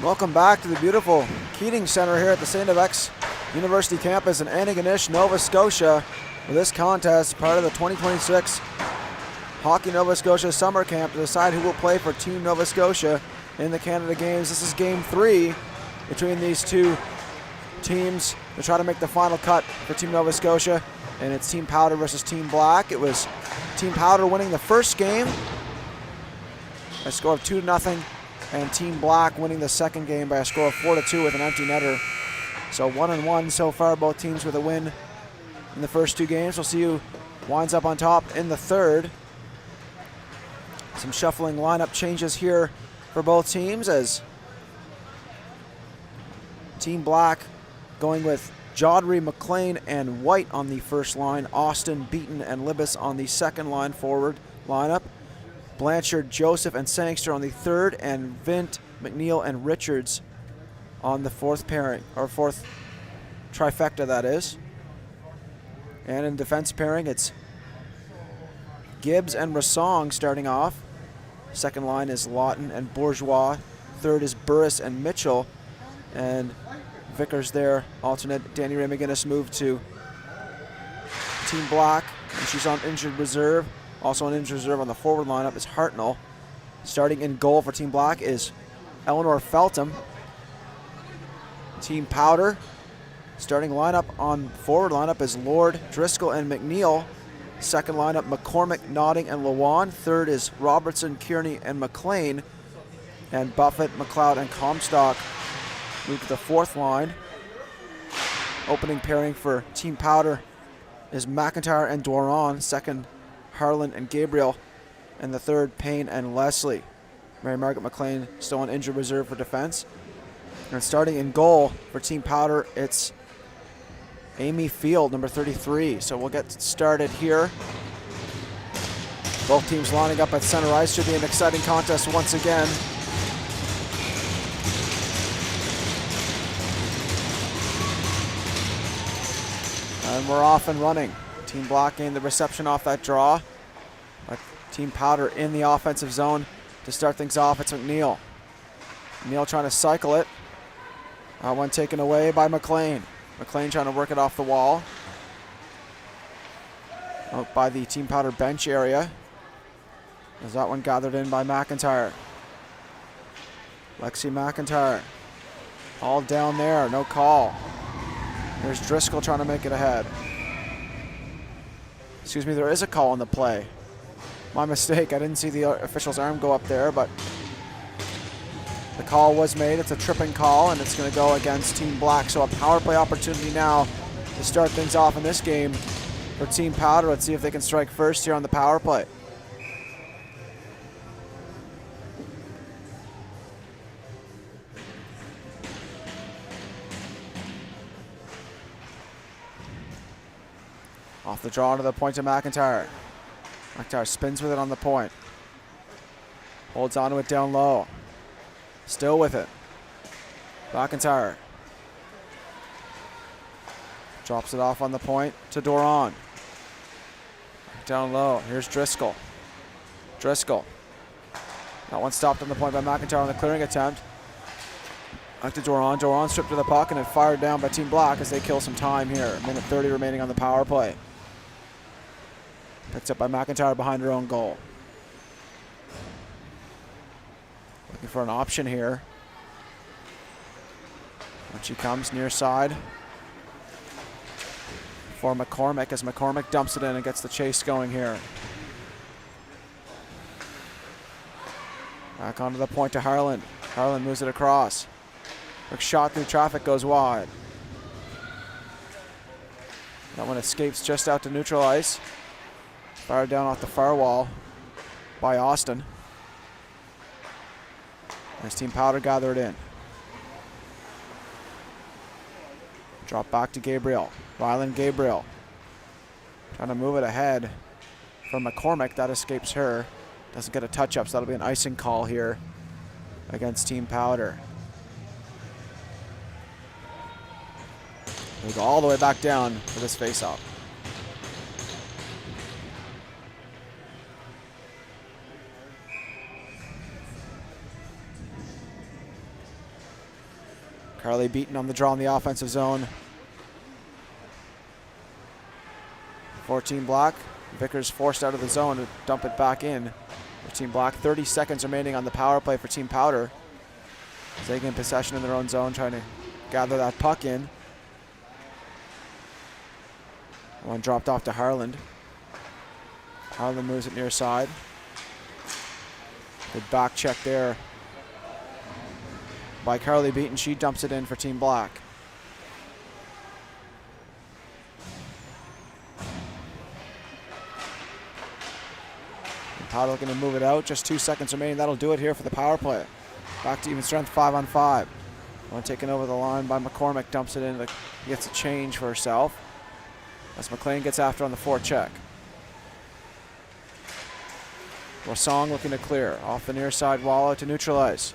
Welcome back to the beautiful Keating Center here at the St. FX University campus in Antigonish, Nova Scotia. For this contest, part of the 2026 Hockey Nova Scotia Summer Camp to decide who will play for Team Nova Scotia in the Canada Games. This is Game 3 between these two teams to try to make the final cut for Team Nova Scotia, and it's Team Powder versus Team Black. It was Team Powder winning the first game by a score of 2-0, and Team Black winning the second game by a score of 4-2 with an empty netter. So 1-1 so far, both teams with a win in the first two games. We'll see who winds up on top in the third. Some shuffling lineup changes here for both teams, as Team Black going with Jodry, McLean, and White on the first line. Austin, Beaton, and Libas on the second line forward lineup. Blanchard, Joseph, and Sangster on the third, and Vint, McNeil, and Richards on the fourth pairing, or fourth trifecta, that is. And in defense pairing, it's Gibbs and Rassong starting off. Second line is Lawton and Bourgeois. Third is Burris and Mitchell. And Vickers there, alternate. Danny Ray McGinnis moved to Team Black, and she's on injured reserve. Also on injured reserve on the forward lineup is Hartnell. Starting in goal for Team Black is Eleanor Feltham. Team Powder, starting lineup on forward lineup is Lord, Driscoll, and McNeil. Second lineup, McCormick, Nodding, and Lewan. Third is Robertson, Kearney, and McLean. And Buffett, McLeod, and Comstock move to the fourth line. Opening pairing for Team Powder is McIntyre and Doiron. Second, Harlan and Gabriel. And the third, Payne and Leslie. Mary Margaret McLean still on injured reserve for defense. And starting in goal for Team Powder, it's Amy Field, number 33. So we'll get started here. Both teams lining up at center ice. Should be an exciting contest once again. And we're off and running. Team Black gained the reception off that draw. But Team Powder in the offensive zone to start things off. It's McNeil. McNeil trying to cycle it. One taken away by McLean. McLean trying to work it off the wall. Out by the Team Powder bench area. As that one gathered in by McIntyre. Lexi McIntyre. All down there, no call. Here's Driscoll trying to make it ahead. Excuse me, there is a call on the play. My mistake, I didn't see the official's arm go up there, but the call was made. It's a tripping call, and it's going to go against Team Black. So a power play opportunity now to start things off in this game for Team Powder. Let's see if they can strike first here on the power play. Off the draw to the point to McIntyre. McIntyre spins with it on the point. Holds onto it down low. Still with it. McIntyre. Drops it off on the point to Doiron. Down low. Here's Driscoll. Driscoll. That one stopped on the point by McIntyre on the clearing attempt. Back to Doiron. Doiron stripped to the puck and then fired down by Team Black as they kill some time here. Minute 30 remaining on the power play. Picked up by McIntyre behind her own goal. Looking for an option here. When she comes near side for McCormick, as McCormick dumps it in and gets the chase going here. Back onto the point to Harlan. Harlan moves it across. Quick shot through traffic, goes wide. That one escapes just out to neutral ice. Fired down off the far wall by Austin. As Team Powder gather it in. Drop back to Gabriel. Rylan Gabriel. Trying to move it ahead from McCormick. That escapes her. Doesn't get a touch up, so that'll be an icing call here against Team Powder. We'll go all the way back down for this face-off. Carly Beaton on the draw in the offensive zone. 14 Black. Vickers forced out of the zone to dump it back in for Team Black. 30 seconds remaining on the power play for Team Powder. They get in possession in their own zone, trying to gather that puck in. One dropped off to Harland. Harland moves it near side. Good back check there by Carly Beaton. She dumps it in for Team Black. And Powder looking to move it out. Just 2 seconds remaining. That'll do it here for the power play. Back to even strength, 5-on-5. One taken over the line by McCormick. Dumps it in. Gets a change for herself as McLean gets after on the forecheck. Wasong looking to clear. Off the near side, Wallow to neutralize.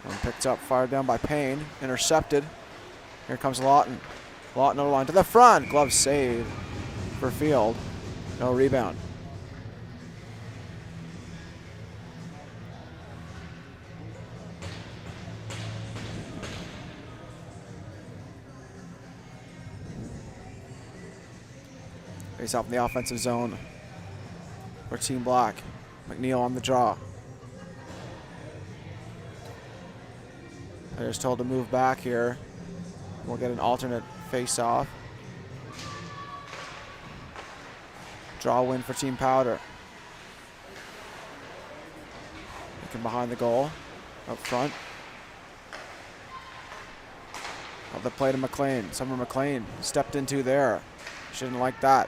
And picked up, fired down by Payne. Intercepted. Here comes Lawton. Lawton over the line to the front. Glove save for Field. No rebound. Face off in the offensive zone for Team Black. McNeil on the draw. Players told to move back here. We'll get an alternate face-off. Draw win for Team Powder. Looking behind the goal, up front. Of the play to McLean. Summer McLean stepped into there. She didn't like that.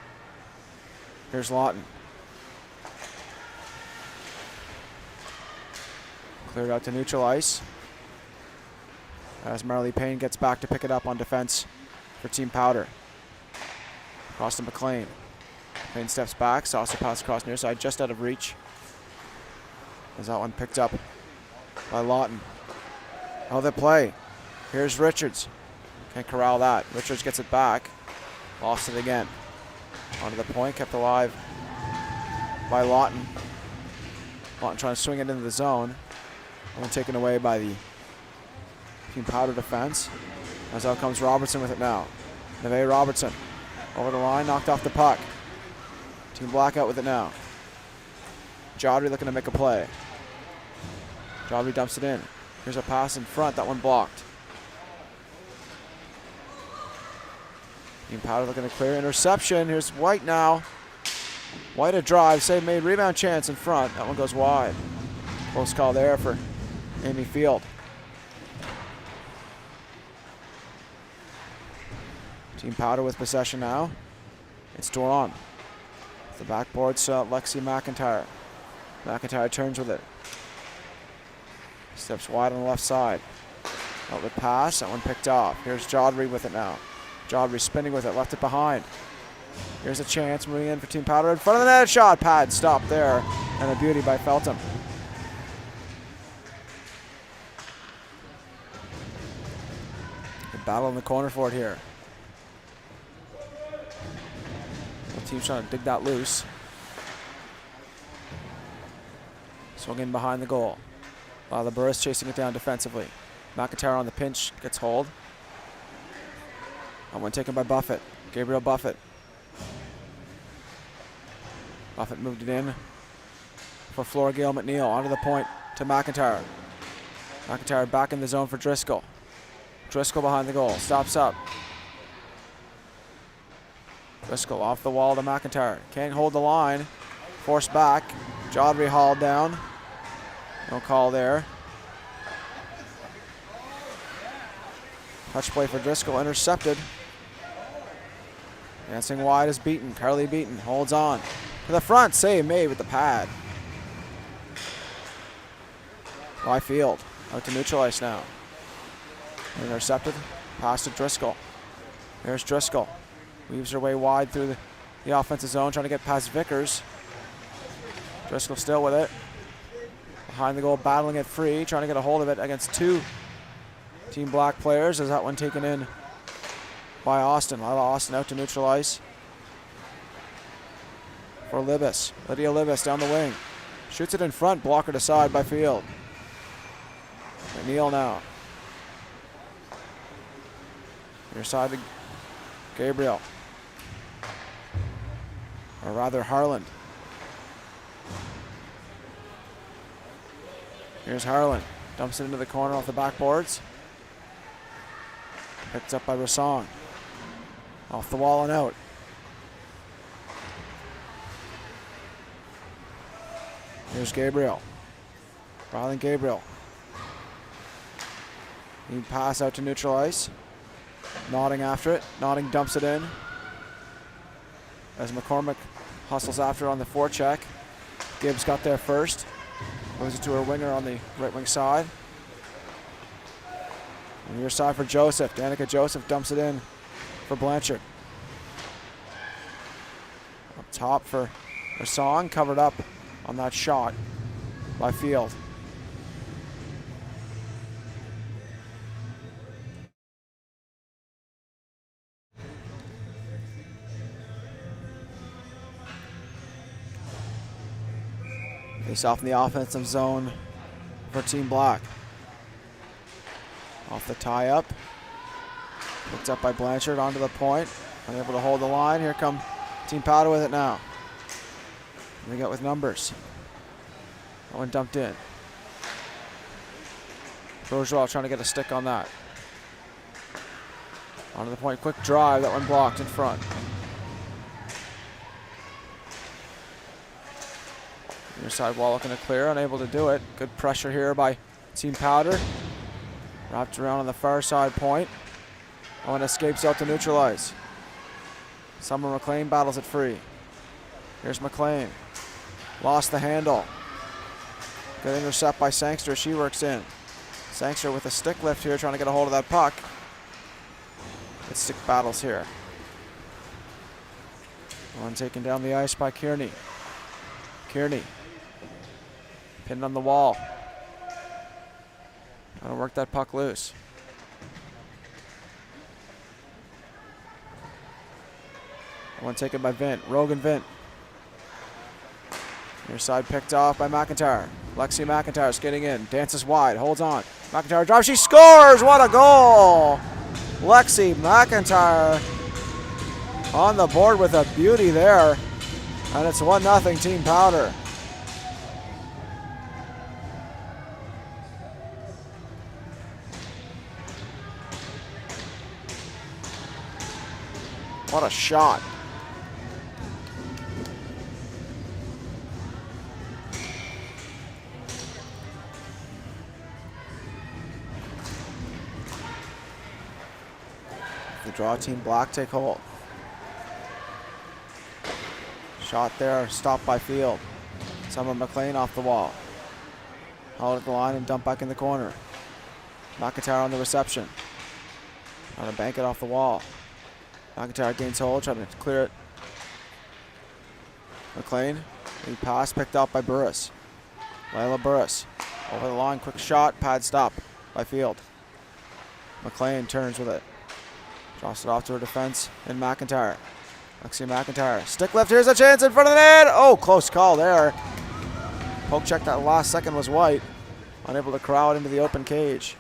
Here's Lawton. Cleared out to neutral ice. As Marley Payne gets back to pick it up on defense for Team Powder. Across to McLean. Payne steps back, saucer pass across near side, just out of reach. As that one picked up by Lawton. Oh, the play. Here's Richards. Can't corral that. Richards gets it back. Lost it again. Onto the point, kept alive by Lawton. Lawton trying to swing it into the zone. And taken away by the Team Powder defense. As out comes Robertson with it now. Neve Robertson over the line, knocked off the puck. Team Black out with it now. Jodry looking to make a play. Jodry dumps it in. Here's a pass in front, that one blocked. Team Powder looking to clear. Interception. Here's White now. White a drive. Save made. Rebound chance in front. That one goes wide. Close call there for Amy Field. Team Powder with possession now. It's Doron. The backboard's Lexi McIntyre. McIntyre turns with it. Steps wide on the left side. Outlet pass. That one picked off. Here's Jodry with it now. Jodry spinning with it. Left it behind. Here's a chance. Moving in for Team Powder. In front of the net. Shot. Pad. Stop there. And a beauty by Feltham. Good battle in the corner for it here. The team's trying to dig that loose. Swung in behind the goal. The Burris chasing it down defensively. McIntyre on the pinch. Gets hold. That one taken by Buffett. Gabriel Buffett. Buffett moved it in for Flora Gale McNeil. Onto the point to McIntyre. McIntyre back in the zone for Driscoll. Driscoll behind the goal. Stops up. Driscoll off the wall to McIntyre. Can't hold the line. Forced back. Jodry hauled down. No call there. Touch play for Driscoll. Intercepted. Dancing wide is Beaton. Carly Beaton holds on. To the front. Save made with the pad. By Field. Out to neutral ice now. Intercepted. Pass to Driscoll. There's Driscoll. Weaves her way wide through the offensive zone. Trying to get past Vickers. Driscoll still with it. Behind the goal, battling it free. Trying to get a hold of it against two Team Black players. As that one taken in by Austin. Lila Austin out to neutral ice for Libas. Lydia Libas down the wing. Shoots it in front. Blocker to side by Field. McNeil now. Near side to Gabriel. Or rather, Harland. Here's Harland. Dumps it into the corner off the backboards. Picked up by Rassong. Off the wall and out. Here's Gabriel. Rylan Gabriel. Need pass out to neutral ice. Nodding after it. Nodding dumps it in. As McCormick hustles after on the forecheck. Gibbs got there first. Moves it to her winger on the right wing side. On your side for Joseph. Danica Joseph dumps it in for Blanchard. Up top for Rassong. Covered up on that shot by Field. Face off in the offensive zone for Team Black. Off the tie up. Picked up by Blanchard onto the point. Unable to hold the line. Here come Team Powder with it now. They got with numbers. That one dumped in. Bourgeois trying to get a stick on that. Onto the point. Quick drive. That one blocked in front. Near side wall looking to clear. Unable to do it. Good pressure here by Team Powder. Wrapped around on the far side point. Owen escapes out to neutralize. Summer McLean battles it free. Here's McLean. Lost the handle. Good intercept by Sangster. She works in. Sangster with a stick lift here, trying to get a hold of that puck. Good stick battles here. One taken down the ice by Kearney. Kearney. Pinned on the wall. Trying to work that puck loose. One taken by Vint. Rogan Vint. Near side picked off by McIntyre. Lexi McIntyre skating in. Dances wide. Holds on. McIntyre drives. She scores! What a goal! Lexi McIntyre on the board with a beauty there. And it's 1-0 Team Powder. What a shot. The draw Team Black take hold. Shot there, stopped by Field. Summer McLean off the wall. Held at the line and dumped back in the corner. McIntyre on the reception. Trying to bank it off the wall. McIntyre gains hold, trying to clear it. McLean, lead pass picked up by Burris. Layla Burris over the line, quick shot, pad stop by Field. McLean turns with it. Drops it off to her defense in McIntyre. Lexi McIntyre, stick left, here's a chance in front of the net. Oh, close call there. Poke check that last second was White. Unable to corral it into the open cage.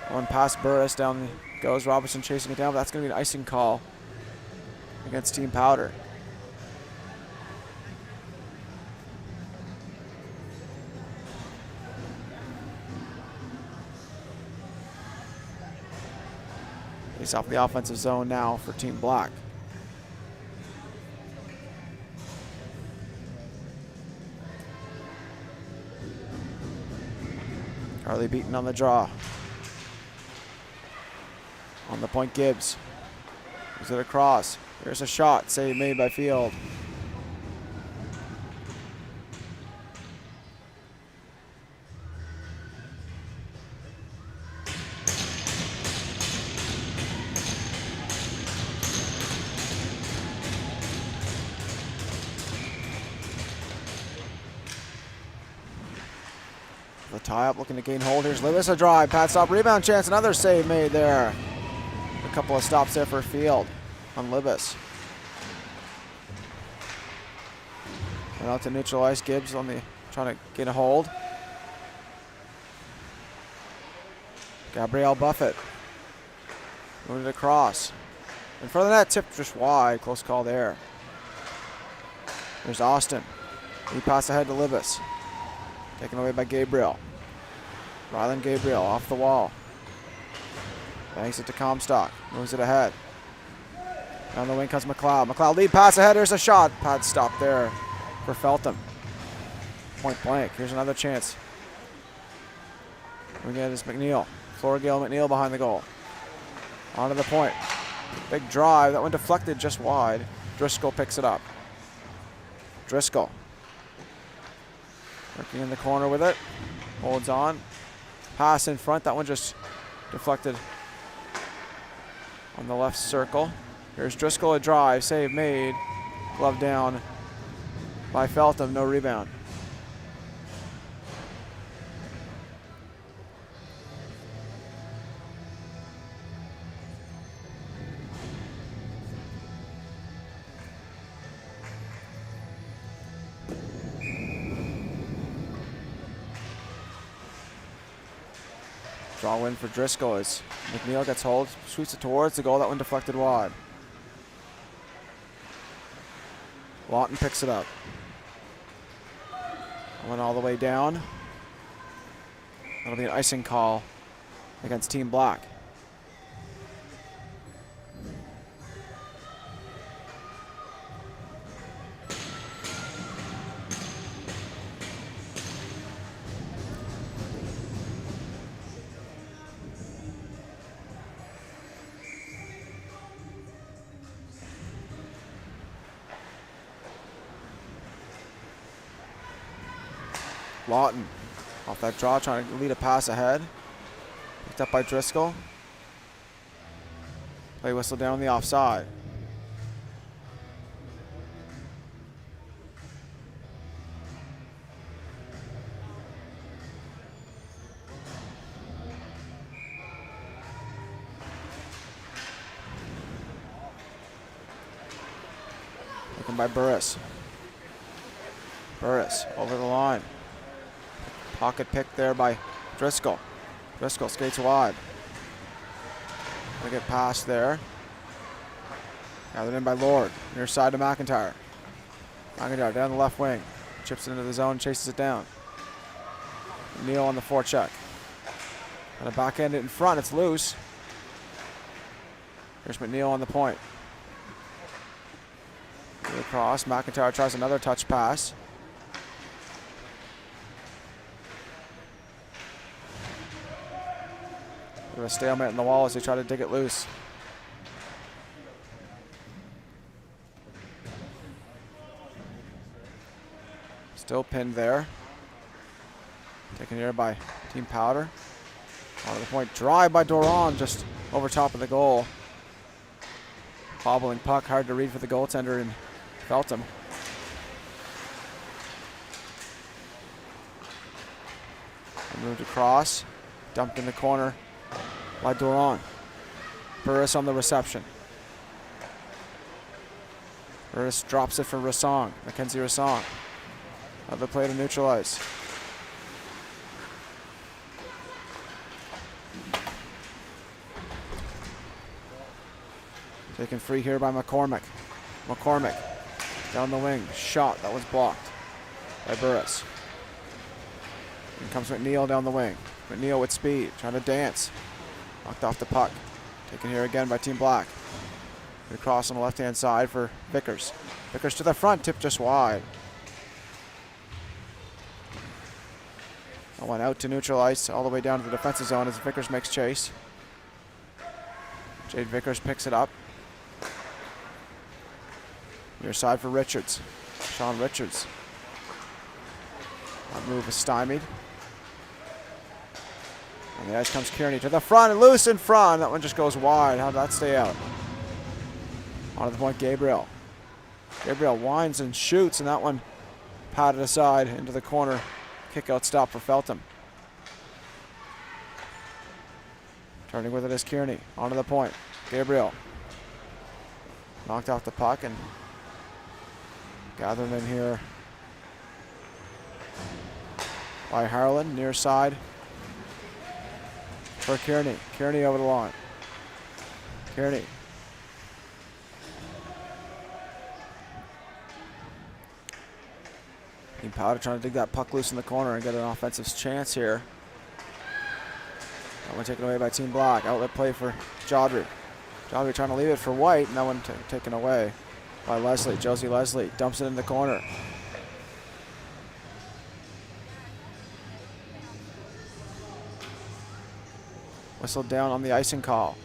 One past Burris, down goes Robertson chasing it down, but that's going to be an icing call against Team Powder. He's off the offensive zone now for Team Black. Harley beaten on the draw. On the point, Gibbs. Moves it across. Here's a shot. Save made by Field. The tie up looking to gain hold. Here's Lewis, a drive. Pad stop, rebound chance. Another save made there. A couple of stops there for Field on Libas. And out to neutral ice. Gibbs on the trying to get a hold. Gabrielle Buffett. Moved it across. In front of the net, tipped just wide. Close call there. There's Austin. He passed ahead to Libas. Taken away by Gabriel. Rylan Gabriel off the wall. Banks it to Comstock. Moves it ahead. Down the wing comes McLeod. McLeod lead pass ahead. There's a shot. Pad stop there for Feltham. Point blank. Here's another chance. Again, it's McNeil. Florgale McNeil behind the goal. Onto the point. Big drive. That one deflected just wide. Driscoll picks it up. Driscoll. Working in the corner with it. Holds on. Pass in front. That one just deflected on the left circle. Here's Driscoll, a drive. Save made. Glove down by Feltham. No rebound. Draw win for Driscoll as McNeil gets hold, shoots it towards the goal. That one deflected wide. Lawton picks it up. Went all the way down. That'll be an icing call against Team Black. Lawton off that draw, trying to lead a pass ahead. Picked up by Driscoll. Play whistle down the offside. Taken by Burris. Burris over the line. Pocket pick there by Driscoll. Driscoll skates wide. Gonna get past there. Gathered in by Lord. Near side to McIntyre. McIntyre down the left wing. Chips it into the zone, chases it down. Neal on the forecheck. Gonna backhand it in front, it's loose. Here's McNeil on the point. Across, McIntyre tries another touch pass. A stalemate in the wall as they try to dig it loose. Still pinned there. Taken here by Team Powder. On the point, drive by Doran just over top of the goal. Bobbling puck, hard to read for the goaltender in Feltham. Moved across, dumped in the corner by Doran. Burris on the reception. Burris drops it for Rassong. Mackenzie Rassong. Another play to neutralize. Taken free here by McCormick. McCormick down the wing. Shot. That was blocked by Burris. In comes McNeil down the wing. McNeil with speed. Trying to dance. Knocked off the puck. Taken here again by Team Black. Across on the left-hand side for Vickers. Vickers to the front. Tip just wide. That one out to neutral ice. All the way down to the defensive zone as Vickers makes chase. Jade Vickers picks it up. Near side for Richards. Sean Richards. That move is stymied. On the ice comes Kearney to the front and loose in front. That one just goes wide. How did that stay out? On to the point, Gabriel. Gabriel winds and shoots, and that one patted aside into the corner. Kick out stop for Feltham. Turning with it is Kearney. On to the point. Gabriel. Knocked off the puck and gathered in here by Harlan, near side for Kearney. Kearney over the line. Kearney. Team Powder trying to dig that puck loose in the corner and get an offensive chance here. That one taken away by Team Black. Outlet play for Jodry. Jodry trying to leave it for White, and that one taken away by Leslie. Josie Leslie dumps it in the corner. Whistled down on the icing call.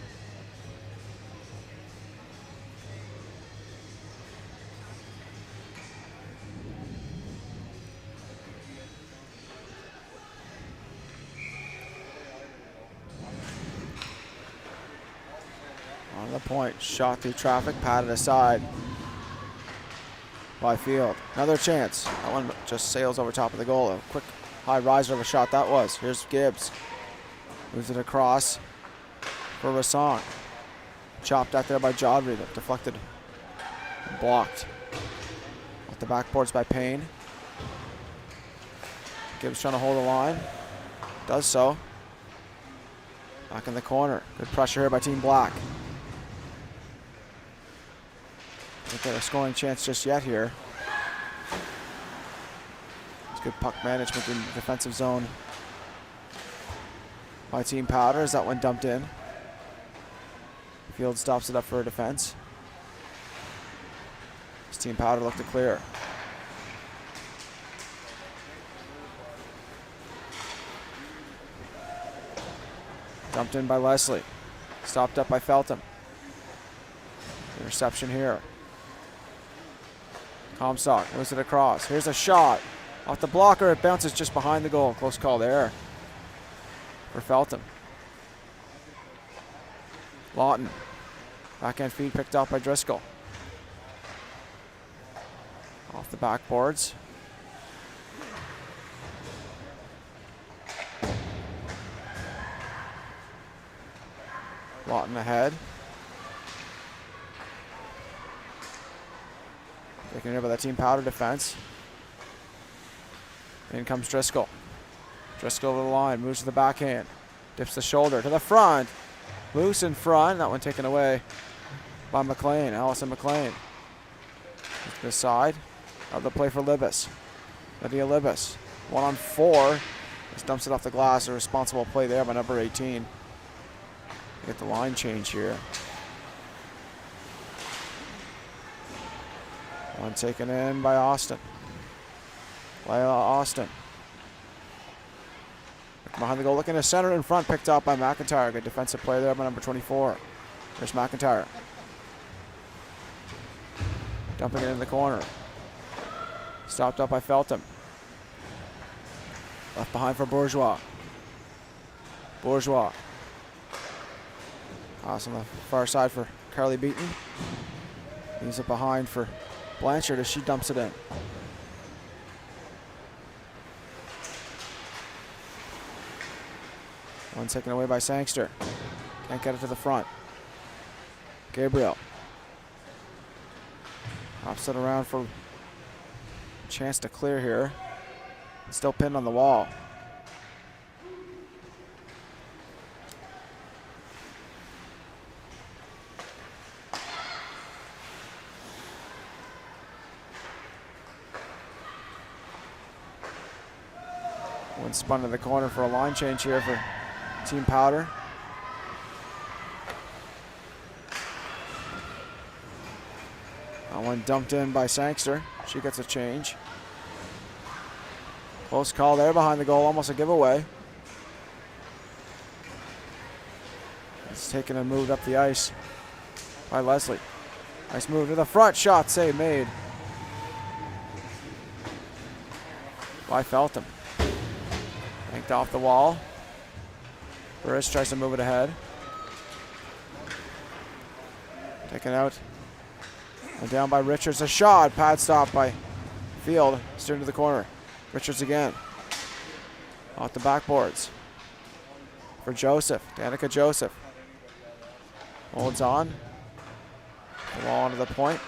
On the point, shot through traffic, patted aside by Field. Another chance. That one just sails over top of the goal. A quick high riser of a shot that was. Here's Gibbs. Moves it across for Rassong. Chopped out there by Jodry, that deflected and blocked. Off the backboards by Payne. Gibbs trying to hold the line. Does so. Back in the corner. Good pressure here by Team Black. Don't get a scoring chance just yet here. It's good puck management in the defensive zone by Team Powder as that one dumped in. Field stops it up for a defense. This Team Powder looked to clear. Dumped in by Leslie. Stopped up by Feltham. Interception here. Comstock moves it across. Here's a shot. Off the blocker, it bounces just behind the goal. Close call there for Feltham. Lawton. Backhand feed picked up by Driscoll. Off the backboards. Lawton ahead. Taken over by that Team Powder defense. In comes Driscoll. Driscoll over the line, moves to the backhand. Dips the shoulder to the front. Loose in front. That one taken away by McLean, Allison McLean. To the side of the play for Libas. Lydia Libas. 1-on-4. Just dumps it off the glass. A responsible play there by number 18. Get the line change here. One taken in by Austin. Layla Austin. Behind the goal, looking to center in front, picked up by McIntyre. Good defensive play there by number 24. There's McIntyre. Dumping it in the corner. Stopped up by Feltham. Left behind for Bourgeois. Bourgeois. Pass on the far side for Carly Beaton. Leaves it behind for Blanchard as she dumps it in. One taken away by Sangster. Can't get it to the front. Gabriel. Hops it around for a chance to clear here. Still pinned on the wall. One spun to the corner for a line change here for Team Powder. That one dumped in by Sangster. She gets a change. Close call there behind the goal, almost a giveaway. It's taken and moved up the ice by Leslie. Nice move to the front, shot save made by Feltham. Yanked off the wall. Burris tries to move it ahead. Taken out. And down by Richards. A shot. Pad stop by Field. Steering to the corner. Richards again. Off the backboards. For Joseph. Danica Joseph. Holds on. The wall onto the point.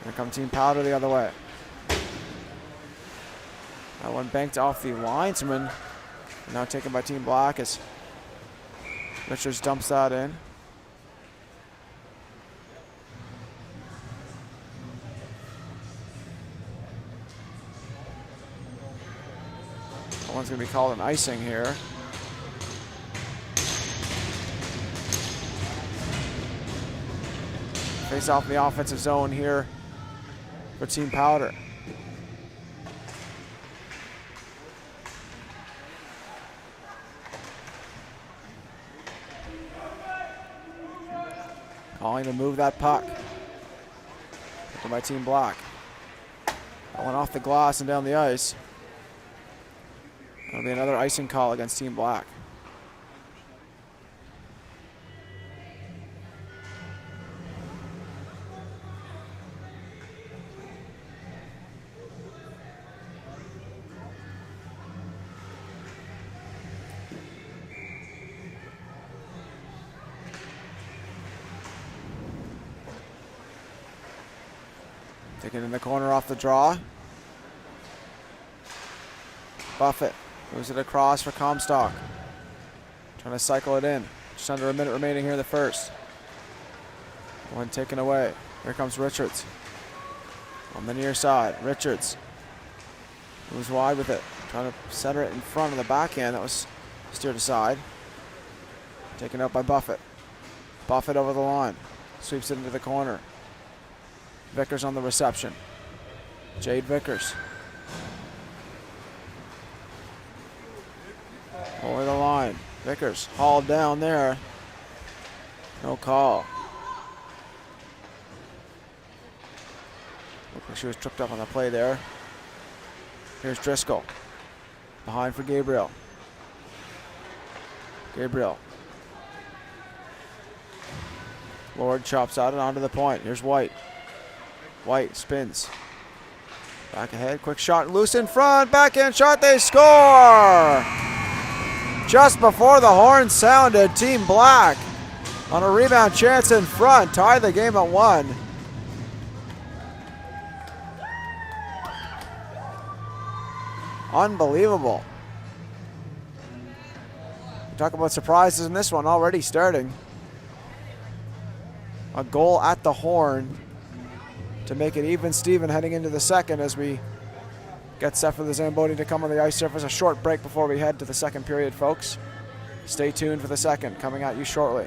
Here comes Team Powder the other way. That one banked off the linesman. Now taken by Team Black as Richards dumps that in. That one's going to be called an icing here. Face off in the offensive zone here for Team Powder. Calling to move that puck. Taken by Team Black. That went off the glass and down the ice. That'll be another icing call against Team Black. Taken in the corner off the draw. Buffett moves it across for Comstock. Trying to cycle it in. Just under a minute remaining here in the first. One taken away. Here comes Richards. On the near side, Richards moves wide with it. Trying to center it in front of the backhand. That was steered aside. Taken out by Buffett. Buffett over the line. Sweeps it into the corner. Vickers on the reception. Jade Vickers. Over the line. Vickers hauled down there. No call. Looked like she was tripped up on the play there. Here's Driscoll. Behind for Gabriel. Gabriel. Lord chops out and onto the point. Here's White. White spins. Back ahead, quick shot, loose in front, backhand shot, they score! Just before the horn sounded, Team Black on a rebound chance in front, tie the game at 1. Unbelievable. Talk about surprises in this one already starting. A goal at the horn to make it even Steven heading into the second as we get set for the Zamboni to come on the ice surface. A short break before we head to the second period, folks. Stay tuned for the second, coming at you shortly.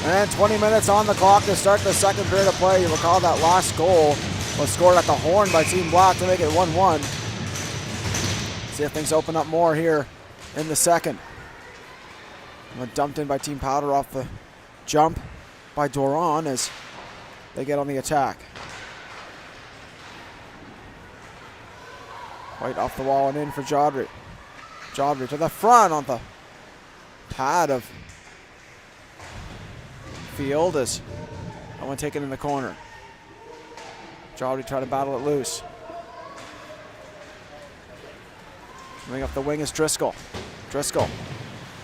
And 20 minutes on the clock to start the second period of play. You recall that last goal was scored at the horn by Team Black to make it 1-1. See if things open up more here in the second. Dumped in by Team Powder off the jump by Doron as they get on the attack. White off the wall and in for Jodry. Jodry to the front on the pad of Field as that one taken in the corner. Jodry trying to battle it loose. Coming up the wing is Driscoll. Driscoll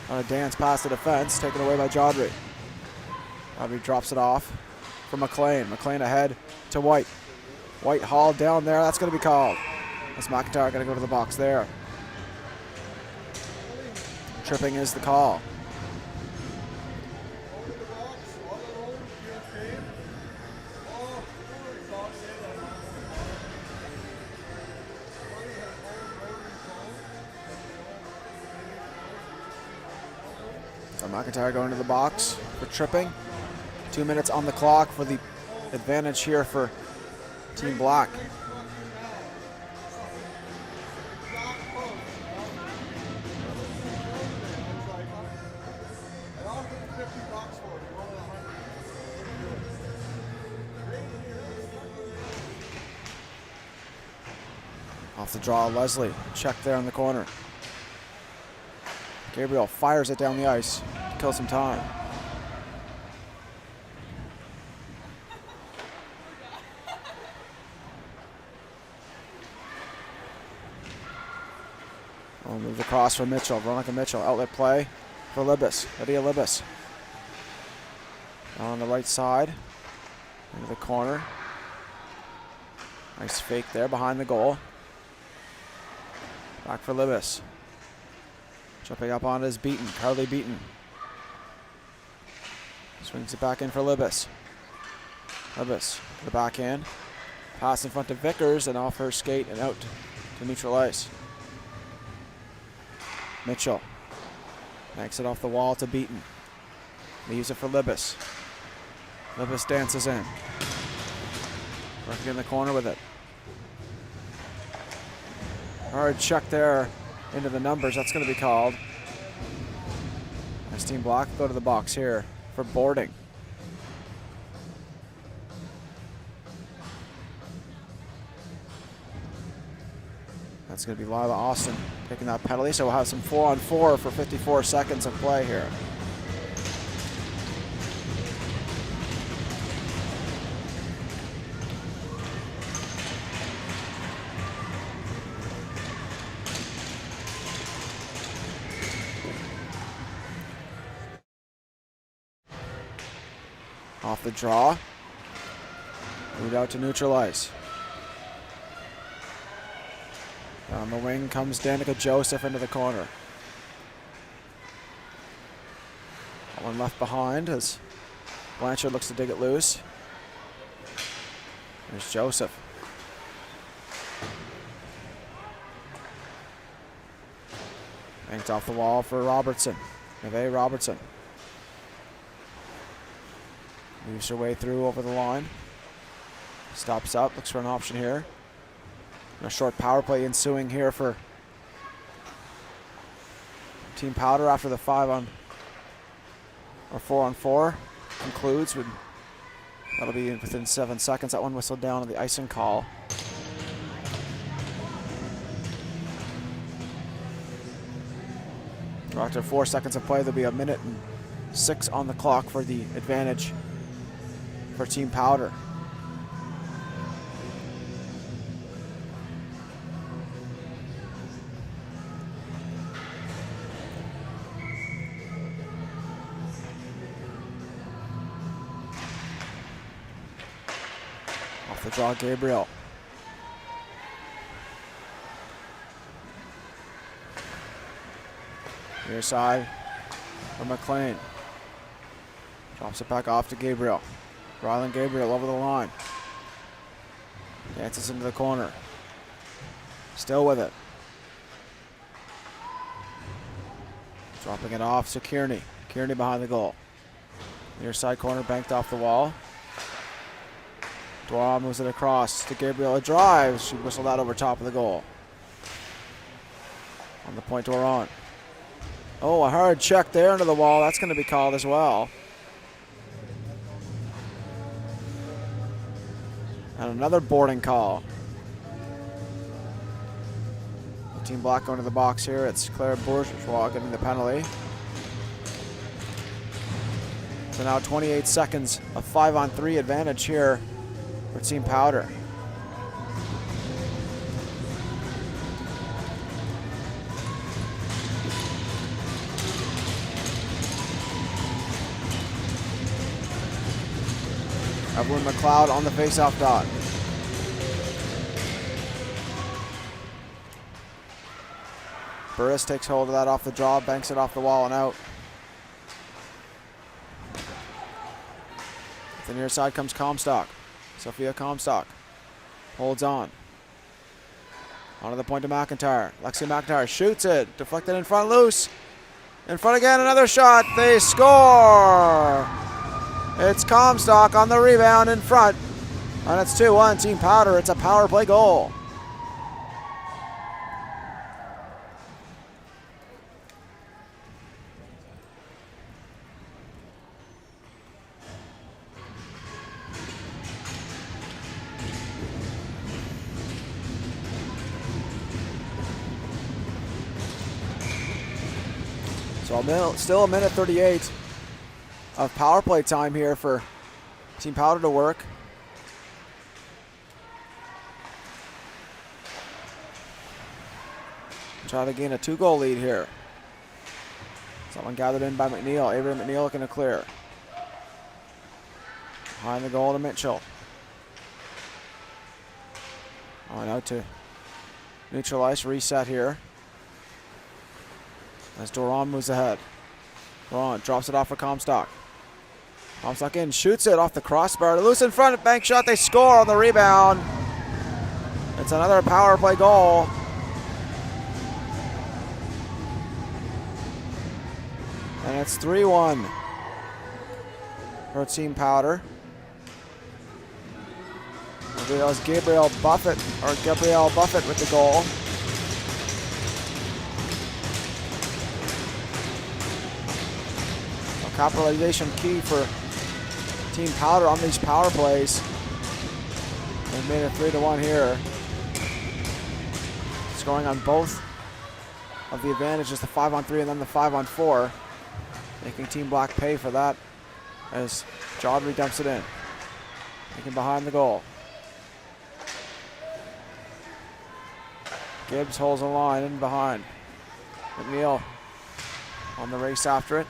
on a dance past the defense, taken away by Jodry. Jodry drops it off for McLean. McLean ahead to White. White hauled down there. That's going to be called. As McIntyre going to go to the box there. Tripping is the call. So McIntyre going to the box for tripping. 2 minutes on the clock for the advantage here for Team Black. Off the draw, Leslie. Check there in the corner. Gabriel fires it down the ice to kill some time. We'll move across for Mitchell. Veronica Mitchell, outlet play for Libas. Lydia Libas. On the right side, into the corner. Nice fake there behind the goal. Back for Libas. Jumping up on is Beaton, Carly Beaton. Swings it back in for Libas. Libas to the backhand. Pass in front of Vickers and off her skate and out to neutral ice. Mitchell makes it off the wall to Beaton. Leaves it for Libas. Libas dances in. Working in the corner with it. Hard check there into the numbers. That's going to be called. As Team Black go to the box here for boarding. That's going to be Lila Austin taking that penalty. So we'll have some 4-on-4 for 54 seconds of play here. Off the draw. Moved out to neutral ice. Down the wing comes Danica Joseph into the corner. That one left behind as Blanchard looks to dig it loose. There's Joseph. Banked off the wall for Robertson. Neve Robertson. Moves her way through over the line. Stops up, looks for an option here. A short power play ensuing here for Team Powder after the 4-on-4 concludes. That'll be within 7 seconds. That one whistled down on the icing call. After 4 seconds of play, there'll be 1:06 on the clock for the advantage for Team Powder. Off the draw, Gabriel. Near side for McLean. Drops it back off to Gabriel. Rylan Gabriel over the line. Dances into the corner. Still with it. Dropping it off to Kearney. Kearney behind the goal. Near side corner, banked off the wall. Dwara moves it across to Gabriel. A drive. She whistled that over top of the goal. On the point, Doran. Oh, a hard check there into the wall. That's going to be called as well. And another boarding call. Team Black going to the box here. It's Claire Bourgeois getting the penalty. So now 28 seconds of 5-on-3 advantage here for Team Powder. Evelyn McLeod on the faceoff dot. Burris takes hold of that off the draw, banks it off the wall and out. The near side comes Comstock. Sophia Comstock holds on. Onto the point to McIntyre. Lexi McIntyre shoots it. Deflected in front, loose. In front again, another shot. They score! It's Comstock on the rebound in front. And it's 2-1 Team Powder. It's a power play goal. So still a minute 38 of power play time here for Team Powder to work. Try to gain a 2-goal lead here. Someone gathered in by McNeil. Avery McNeil looking to clear. Behind the goal to Mitchell. On out to neutralize, reset here. As Doran moves ahead. Doran drops it off for Comstock. Comstock in, shoots it off the crossbar. Loose in front, bank shot, they score on the rebound. It's another power play goal. And it's 3-1 for Team Powder. That was Gabrielle Buffett with the goal. Capitalization key for Team Powder on these power plays. They made it 3-1 here. Scoring on both of the advantages, the 5-on-3 and then the 5-on-4. Making Team Black pay for that as Jodry dumps it in. Making behind the goal. Gibbs holds a line in behind. McNeil on the race after it.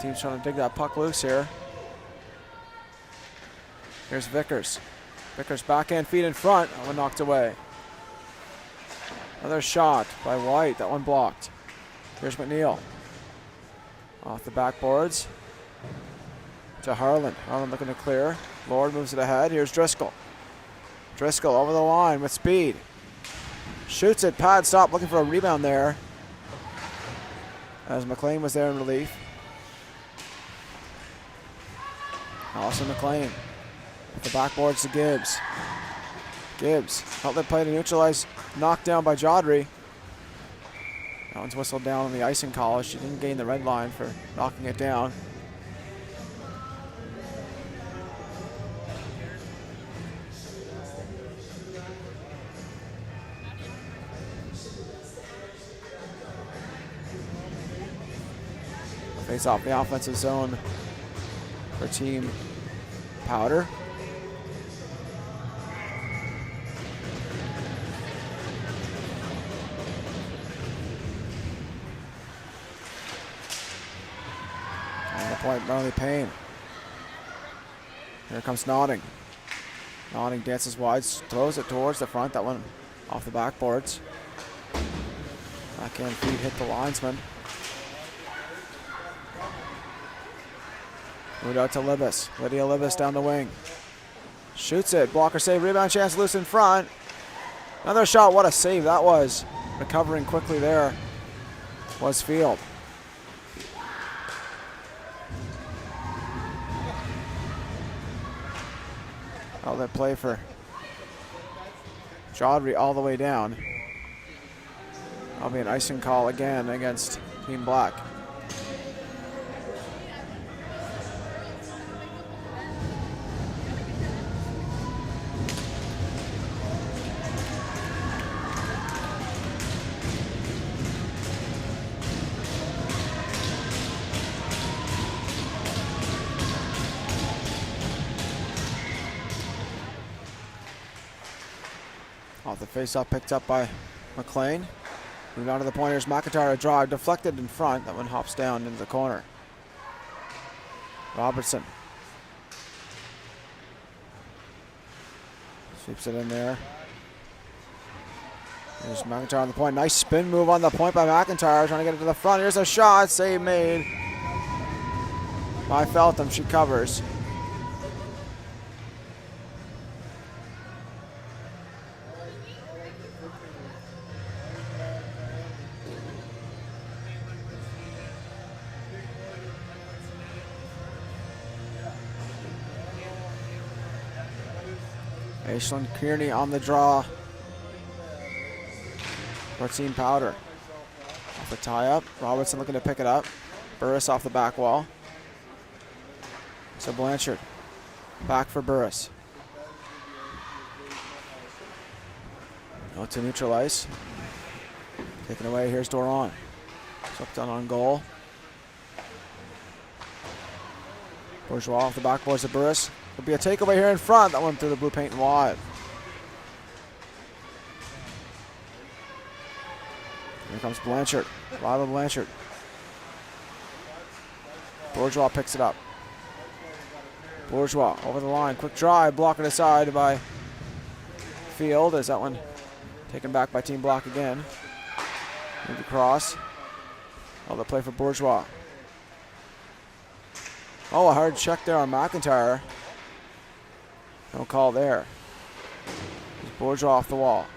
Team's trying to dig that puck loose here. Here's Vickers. Vickers backhand feed in front. That one knocked away. Another shot by White. That one blocked. Here's McNeil. Off the backboards. To Harlan. Harlan looking to clear. Lord moves it ahead. Here's Driscoll. Driscoll over the line with speed. Shoots it. Pad stop. Looking for a rebound there. As McLean was there in relief. Allison McLean. The backboards to Gibbs. Gibbs. Outlet play to neutralize. Knocked down by Jodry. That one's whistled down on the icing call. She didn't gain the red line for knocking it down. Face off the offensive zone for Team Powder. On the point, Marley Payne. Here comes Nodding. Nodding dances wide, throws it towards the front. That one off the backboards. Backhand feed hit the linesman. Moved out to Libas. Lydia Libas down the wing. Shoots it. Blocker save. Rebound chance loose in front. Another shot. What a save that was recovering quickly there was Field. Outlet play for Chaudhry all the way down. That'll be an icing call again against Team Black. Off the face-off picked up by McLean. Moving on to the point, here's McIntyre, a drive deflected in front. That one hops down into the corner. Robertson sweeps it in there. Here's McIntyre on the point. Nice spin move on the point by McIntyre, trying to get it to the front. Here's a shot, save made by Feltham. She covers. Aislinn Kearney on the draw for Team Powder. Off the tie-up. Robertson looking to pick it up. Burris off the back wall. So Blanchard back for Burris. Out to neutral ice. Taken away. Here's Doron. Swept down on goal. Bourgeois off the backboards of Burris. There'll be a takeaway here in front. That one through the blue paint and wide. Here comes Blanchard. Lila Blanchard. Bourgeois picks it up. Bourgeois over the line. Quick drive. Blocked aside by Field. As that one taken back by Team Black again. Move across. Oh, the play for Bourgeois. Oh, a hard check there on McIntyre. No call there. There's Bourgeois off the wall.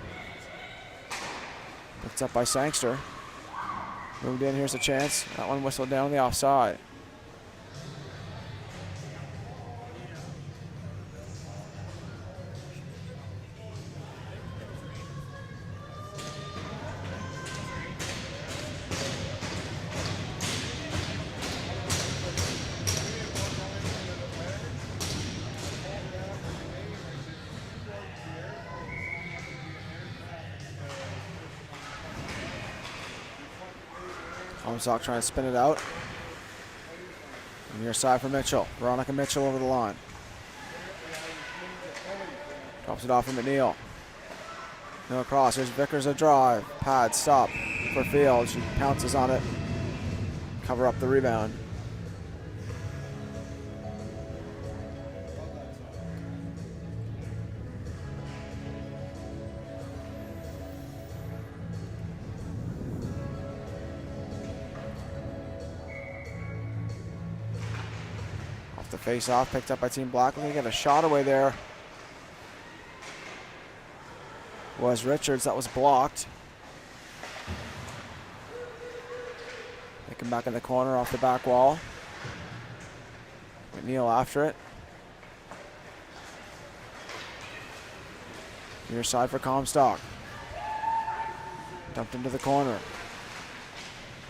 Picked up by Sangster. Moved in, here's a chance. That one whistled down the offside. Comstock trying to spin it out. Near side for Mitchell. Veronica Mitchell over the line. Drops it off for McNeil. No across. Here's Vickers a drive. Pad stop for Field. She pounces on it. Cover up the rebound. The face-off picked up by Team Black. Looking to get a shot away there was Richards. That was blocked. Taken back in the corner off the back wall. McNeil after it. Near side for Comstock. Dumped into the corner.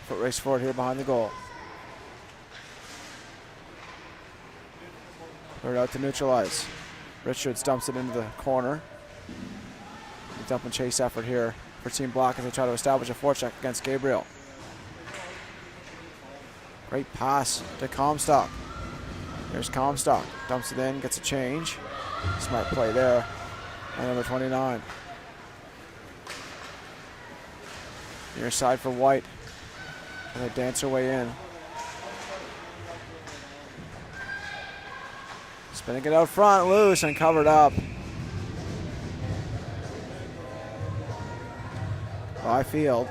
Foot race forward here behind the goal. Third out to neutralize. Richards dumps it into the corner. A dump and chase effort here for Team Black as they try to establish a forecheck against Gabriel. Great pass to Comstock. There's Comstock. Dumps it in, gets a change. Smart play there. And number 29. Near side for White. And they dance her way in. Spinning it out front, loose and covered up by Field.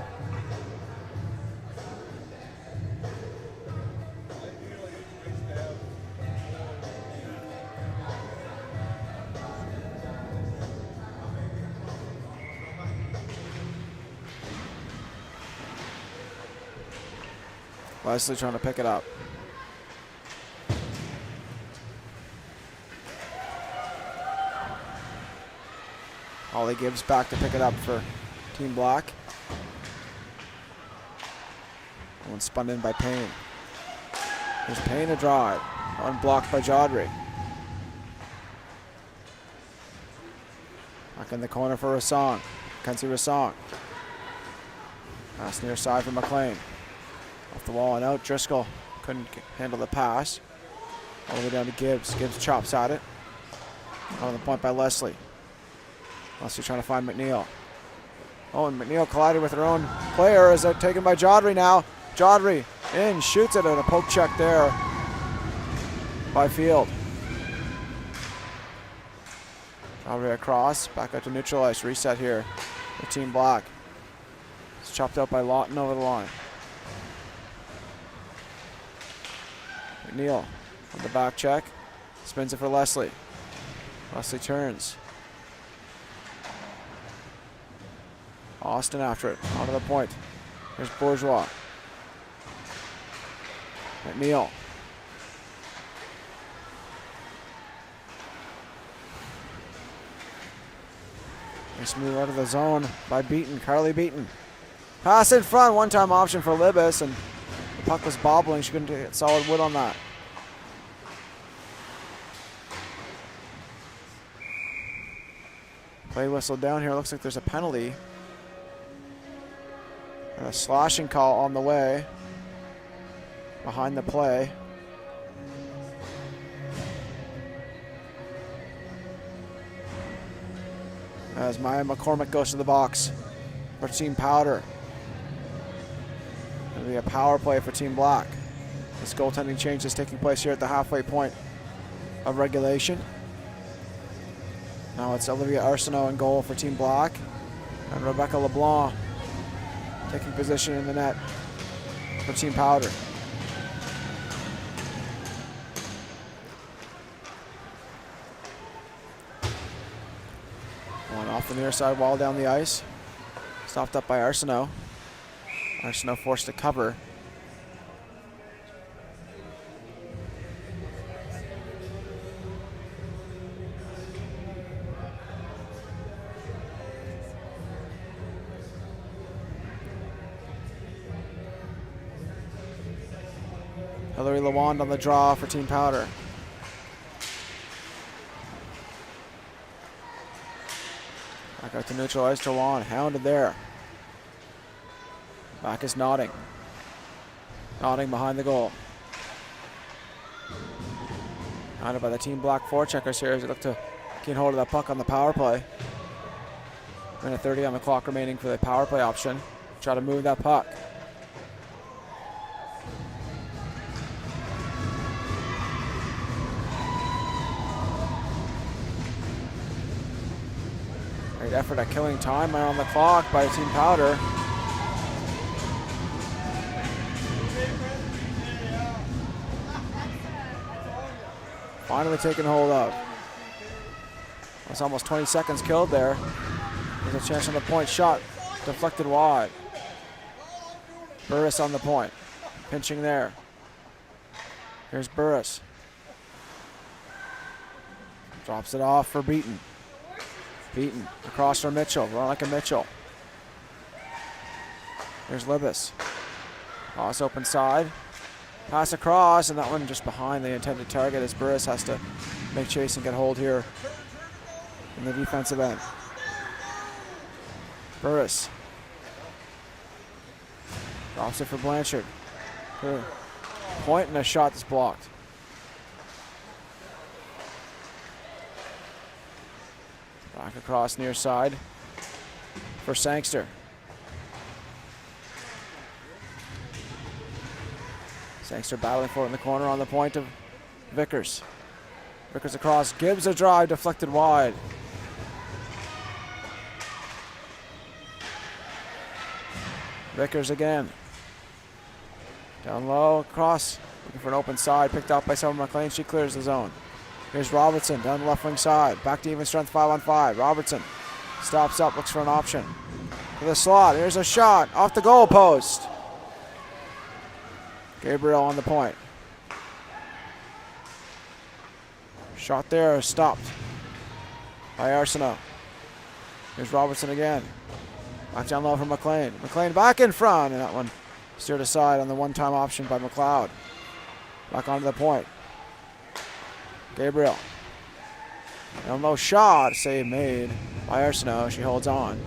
Leslie trying to pick it up. Ollie Gibbs back to pick it up for Team Black. One spun in by Payne. There's Payne to drive. Unblocked by Jodry. Back in the corner for Rassong. Kenzie Rassong. Pass near side for McLean. Off the wall and out. Driscoll couldn't handle the pass. All the way down to Gibbs. Gibbs chops at it. On the point by Leslie. Leslie trying to find McNeil. Oh, and McNeil collided with her own player as they're taken by Jodry now. Jodry in, shoots it, and a poke check there by Field. Jodry across, back out to neutral ice, reset here for Team Black. It's chopped out by Lawton over the line. McNeil on the back check, spins it for Leslie. Leslie turns. Austin after it, onto the point. Here's Bourgeois. McNeil. Nice move out of the zone by Beaton, Carly Beaton. Pass in front, one-time option for Libis, and the puck was bobbling. She couldn't get solid wood on that. Play whistle down here. Looks like there's a penalty. And a slashing call on the way. Behind the play. As Maya McCormick goes to the box for Team Powder. It'll be a power play for Team Black. This goaltending change is taking place here at the halfway point of regulation. Now it's Olivia Arsenault in goal for Team Black. And Rebecca LeBlanc taking position in the net for Team Powder. One off the near side wall down the ice. Stopped up by Arsenault. Arsenault forced to cover. Hillary Lawand on the draw for Team Powder. Back out to neutral ice to Lawand, hounded there. Back is Nodding. Nodding behind the goal. Hounded by the Team Black forecheckers here as they look to gain hold of that puck on the power play. Minute 30 on the clock remaining for the power play option. Try to move that puck. Great effort at killing time on the clock by Team Powder. Finally taken hold of. That's almost 20 seconds killed there. There's a chance on the point. Shot deflected wide. Burris on the point. Pinching there. Here's Burris. Drops it off for Beaton. Beaton across for Mitchell. Veronica Mitchell. Here's Libis. Toss open side. Pass across, and that one just behind the intended target as Burris has to make chase and get hold here in the defensive end. Burris. Drops it for Blanchard. Point and a shot that's blocked. Back across near side for Sangster. Sangster battling for it in the corner on the point of Vickers. Vickers across, Gibbs a drive, deflected wide. Vickers again. Down low, across, looking for an open side, picked up by Summer McLean, she clears the zone. Here's Robertson down the left wing side, back to even strength 5-on-5. Robertson stops up, looks for an option. To the slot, here's a shot, off the goal post. Gabriel on the point. Shot there, stopped by Arsenault. Here's Robertson again. Back down low for McLean. McLean back in front, and that one steered aside on the one-time option by McLeod. Back onto the point. Gabriel. Down low shot, save made by Arsenault. She holds on.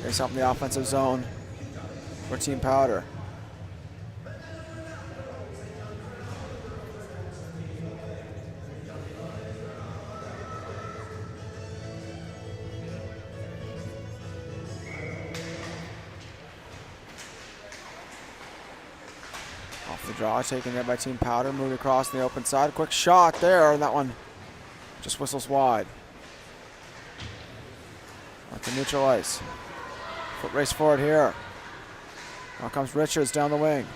Face up in the offensive zone for Team Powder. Off the draw, taken there by Team Powder, moved across the open side. Quick shot there, and that one just whistles wide. At the neutral ice. Foot race forward here. Now comes Richards down the wing.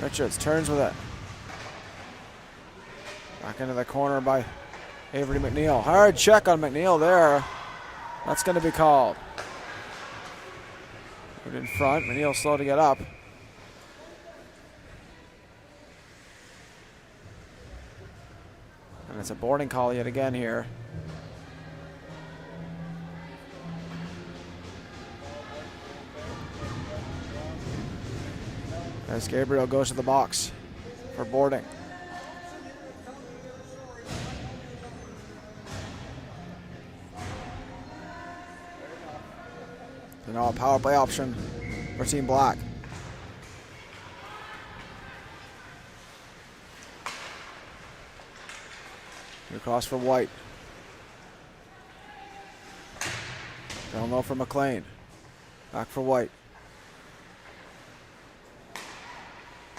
Richards turns with it. Back into the corner by Avery McNeil. Hard check on McNeil there. That's going to be called. Put in front. McNeil slow to get up. And it's a boarding call yet again here. As Gabriel goes to the box for boarding. So now a power play option for Team Black. Across for White. Down low for McLean. Back for White.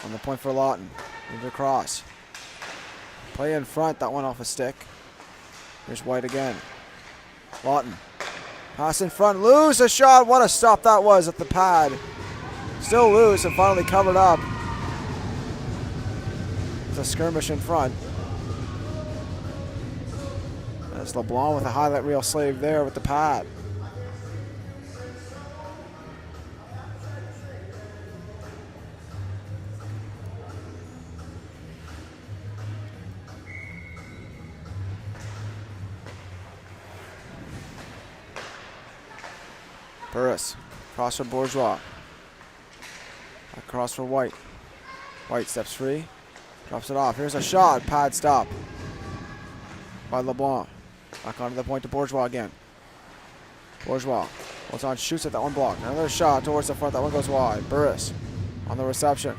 On the point for Lawton. Moved across. Play in front. That one off a stick. Here's White again. Lawton. Pass in front. Lose a shot. What a stop that was at the pad. Still loose and finally covered up. It's a skirmish in front. There's LeBlanc with a highlight reel slave there with the pad. Burris, cross for Bourgeois. Across for White. White steps free, drops it off. Here's a shot, pad stop by LeBlanc. Back onto the point to Bourgeois again. Bourgeois holds on, shoots at that one block. Another shot towards the front, that one goes wide. Burris on the reception.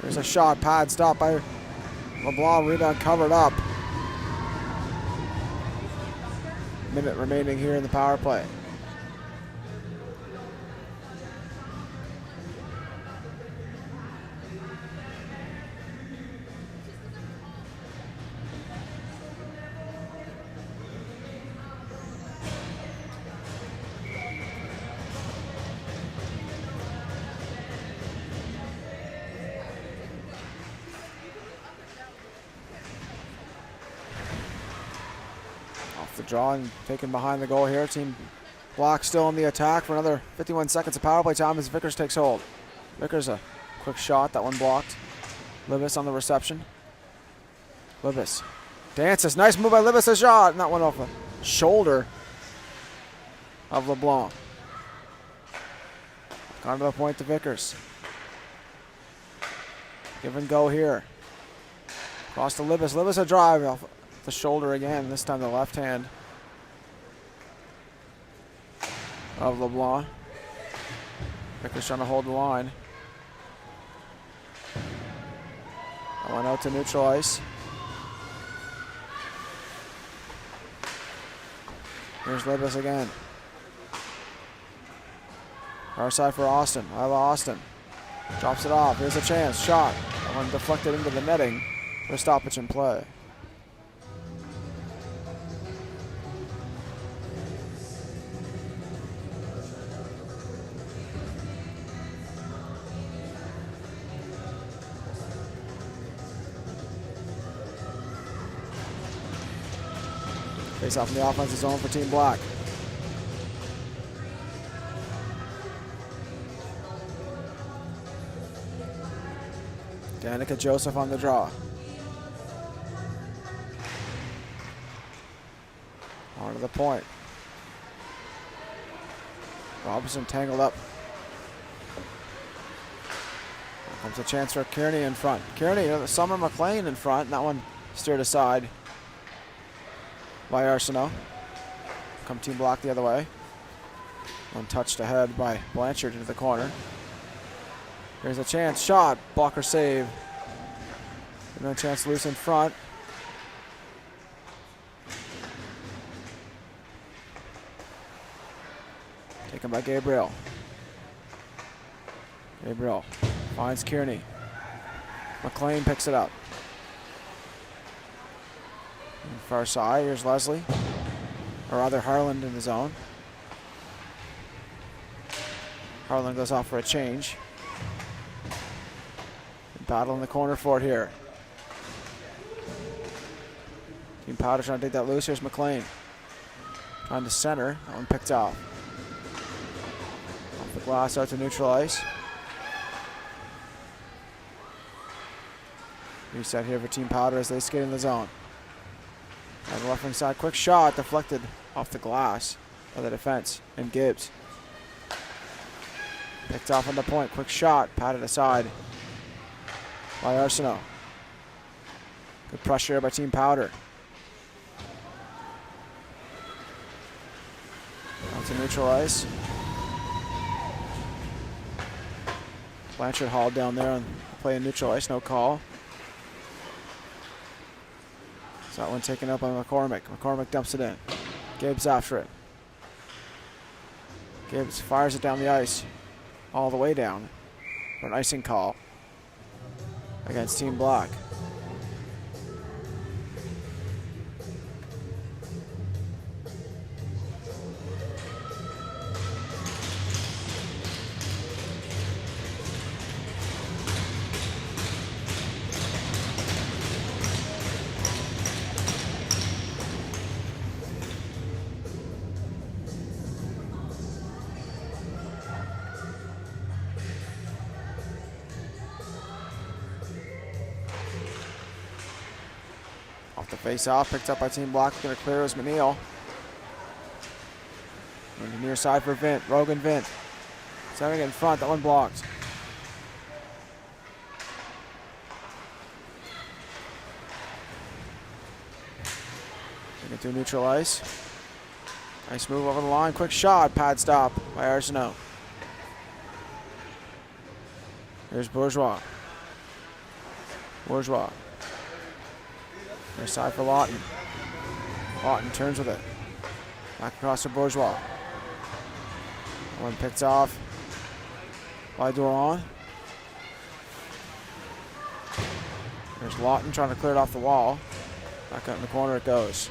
Here's a shot, pad stop by LeBlanc, rebound covered up. Minute remaining here in the power play. The draw and taken behind the goal here. Team Black still in the attack for another 51 seconds of power play time as Vickers takes hold. Vickers a quick shot, that one blocked. Libis on the reception. Libis dances, nice move by Libis, a shot, and that one off the shoulder of LeBlanc. Gone to the point to Vickers. Give and go here. Cross to Libis. Libis a drive off the shoulder again, this time the left hand of LeBlanc. Vickers trying to hold the line. That one out to neutral ice. Here's Libis again. Far side for Austin. Isla Austin drops it off. Here's a chance. Shot. That one deflected into the netting for a stoppage in play. Face off in the offensive zone for Team Black. Danica Joseph on the draw. On to the point. Robinson tangled up. Here comes a chance for Kearney in front. Kearney, Summer McLean in front. And that one steered aside by Arsenault. Come Team Black the other way. One touched ahead by Blanchard into the corner. Here's a chance. Shot. Blocker save. And then a chance loose in front. Taken by Gabriel. Gabriel finds Kearney. McLean picks it up. Far side, here's Leslie. Or rather Harland in the zone. Harland goes off for a change. Battle in the corner for it here. Team Powder trying to take that loose. Here's McLean. Trying to center. That one picked off. Off the glass out to neutral ice. Reset here for Team Powder as they skate in the zone. On the left wing side, quick shot deflected off the glass by the defense. And Gibbs. Picked off on the point. Quick shot, patted aside by Arsenault. Good pressure here by Team Powder. Down to neutral ice. Blanchard hauled down there on play in neutral ice, no call. So that one taken up by McCormick. McCormick dumps it in. Gibbs after it. Gibbs fires it down the ice. All the way down for an icing call against Team Black. Face off, picked up by Team Black. Going to clear as McNeil. On the near side for Vint. Rogan Vint. Setting in front. That one blocked. Take it to neutral ice. Nice move over the line. Quick shot. Pad stop by Arsenault. Here's Bourgeois. Bourgeois. Near side for Lawton. Lawton turns with it. Back across to Bourgeois. One picked off by Doran. There's Lawton trying to clear it off the wall. Back out in the corner it goes.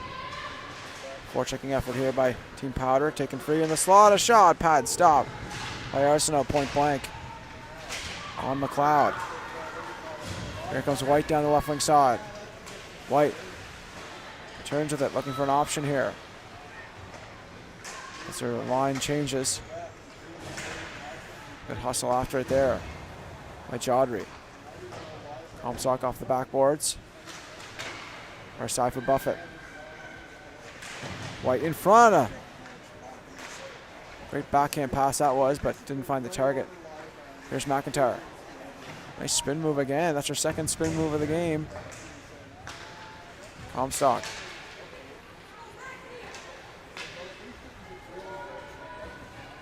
Forechecking effort here by Team Powder. Taken free in the slot. A shot. Pad stop by Arsenault. Point blank on McLeod. Here comes White down the left wing side. White turns with it, looking for an option here. As their line changes. Good hustle after it there by Jodry. Comstock off the backboards. Our side for Buffett. White in front. Great backhand pass that was, but didn't find the target. Here's McIntyre. Nice spin move again. That's her second spin move of the game. Comstock.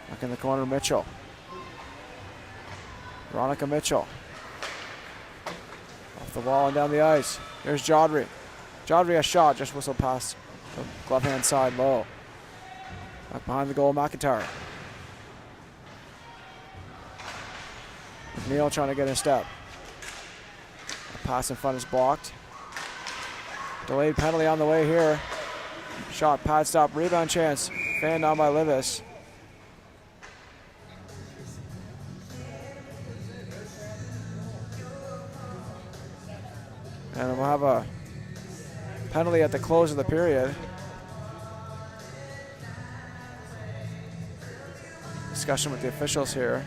Back in the corner, Mitchell. Veronica Mitchell. Off the wall and down the ice. Here's Jodry. Jodry a shot, just whistled past the glove hand side low. Back behind the goal, McIntyre. McNeil trying to get a step. The pass in front is blocked. Delayed penalty on the way here. Shot, pad stop, rebound chance. Fanned down by Livis. And we'll have a penalty at the close of the period. discussion with the officials here.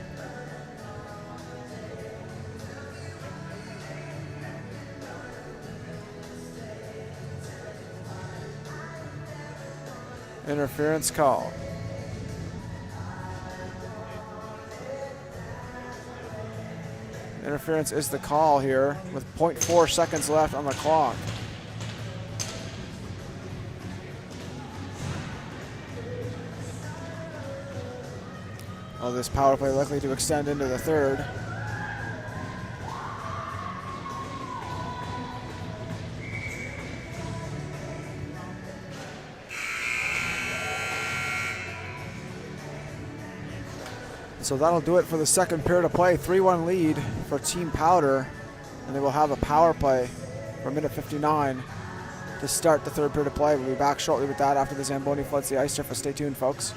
Interference call. Interference is the call here with 0.4 seconds left on the clock. This power play likely to extend into the third. So that'll do it for the second period of play. 3-1 lead for Team Powder, and they will have a power play for minute 59 to start the third period of play. We'll be back shortly with that after the Zamboni floods the ice surface. Stay tuned, folks.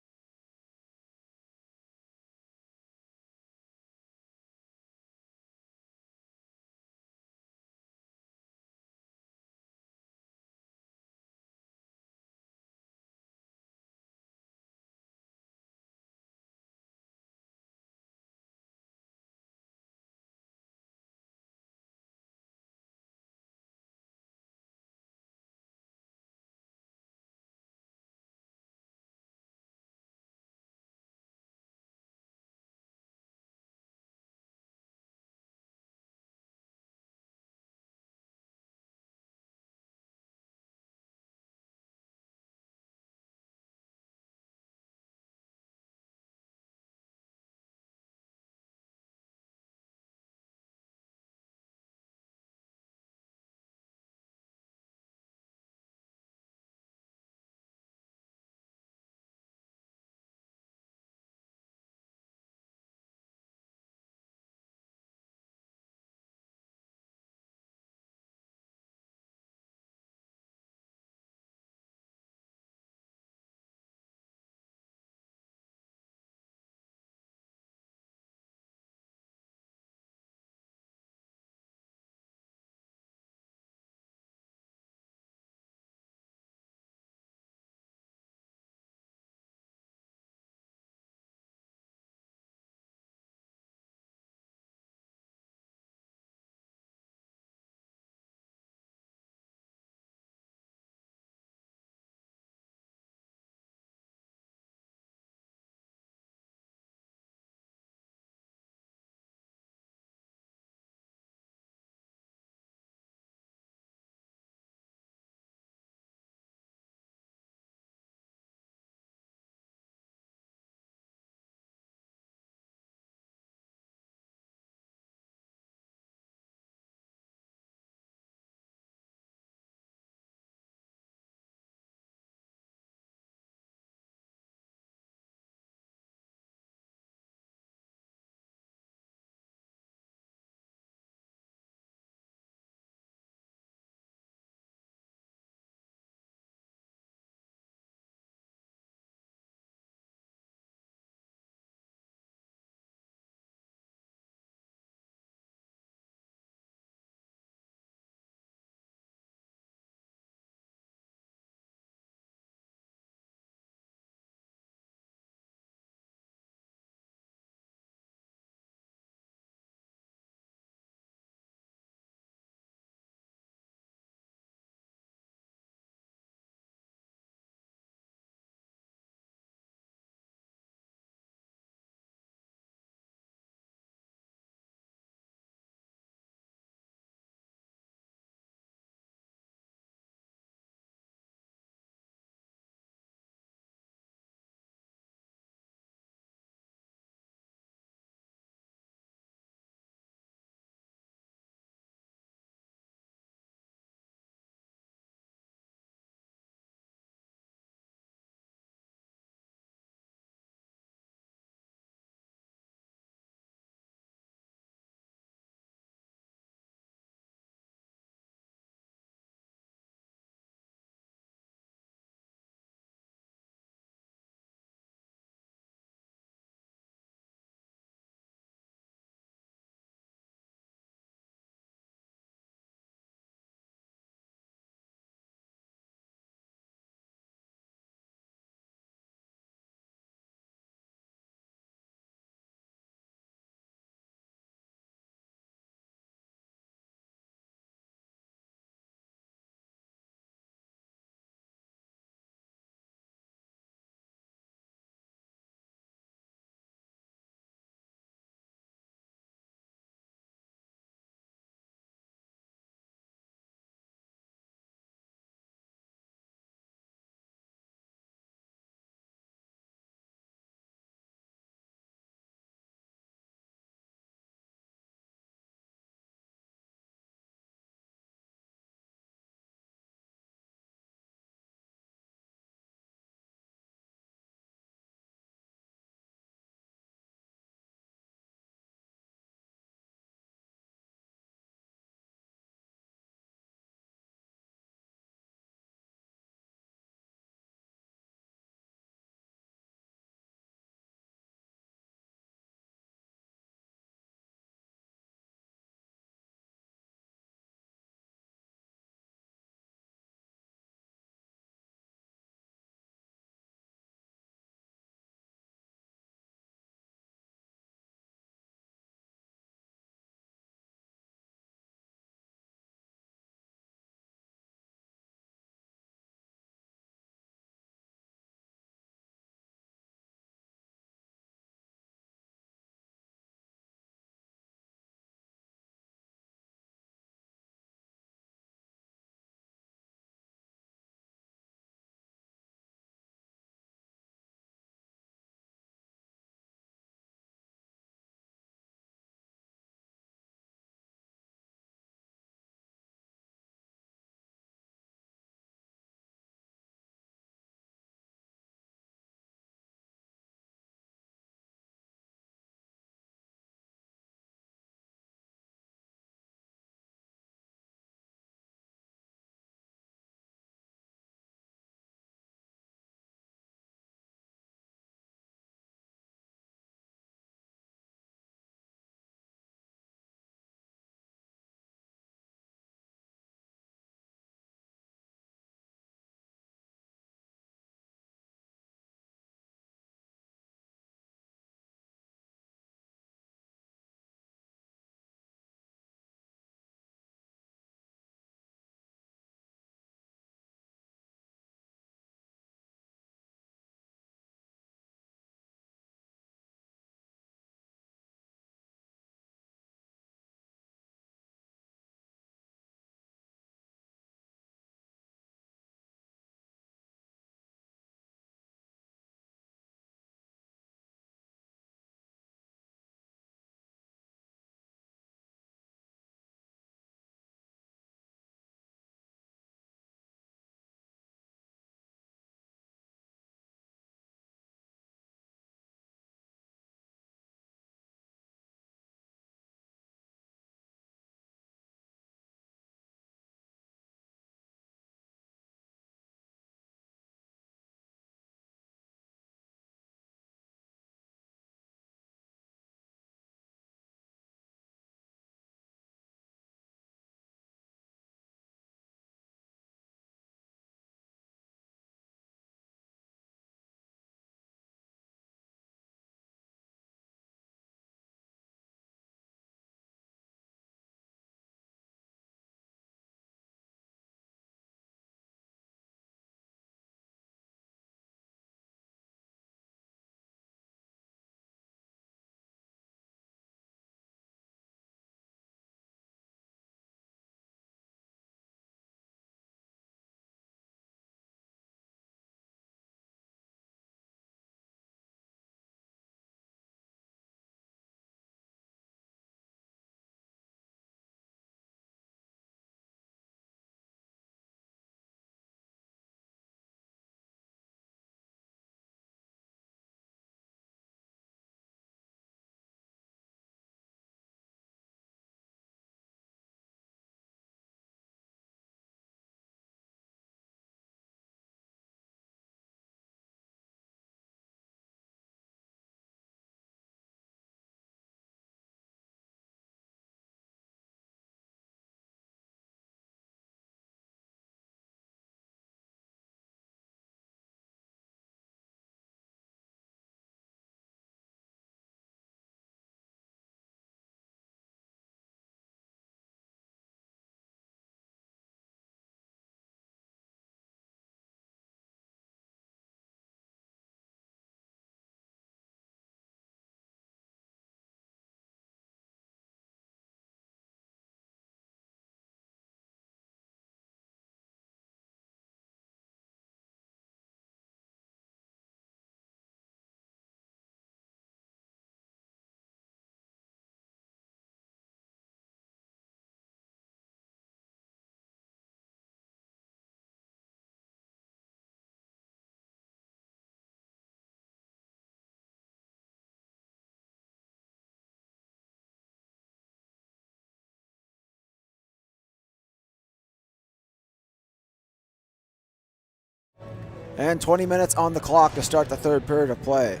And 20 minutes on the clock to start the third period of play.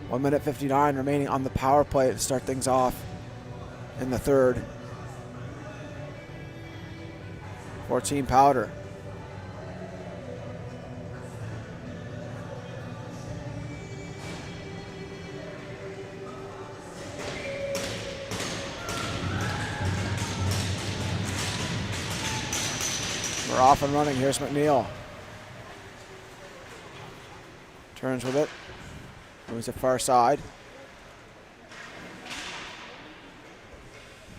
1 minute 59 remaining on the power play to start things off in the third. For Team Powder. We're off and running. Here's McNeil. Turns with it. Moves it far side.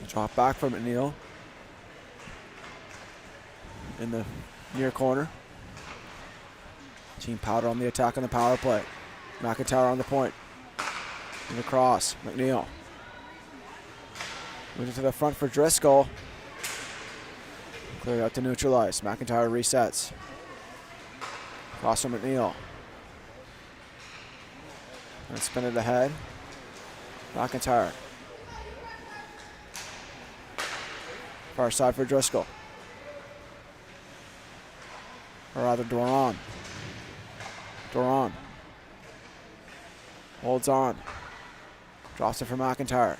Drop back from McNeil. In the near corner. Team Powder on the attack on the power play. McIntyre on the point. And the cross. McNeil. Moves it to the front for Driscoll. Clear out to neutralize. McIntyre resets. Cross from McNeil. And spin it ahead. McIntyre. Far side for Driscoll. Or rather, Doran. Doran. Holds on. Drops it for McIntyre.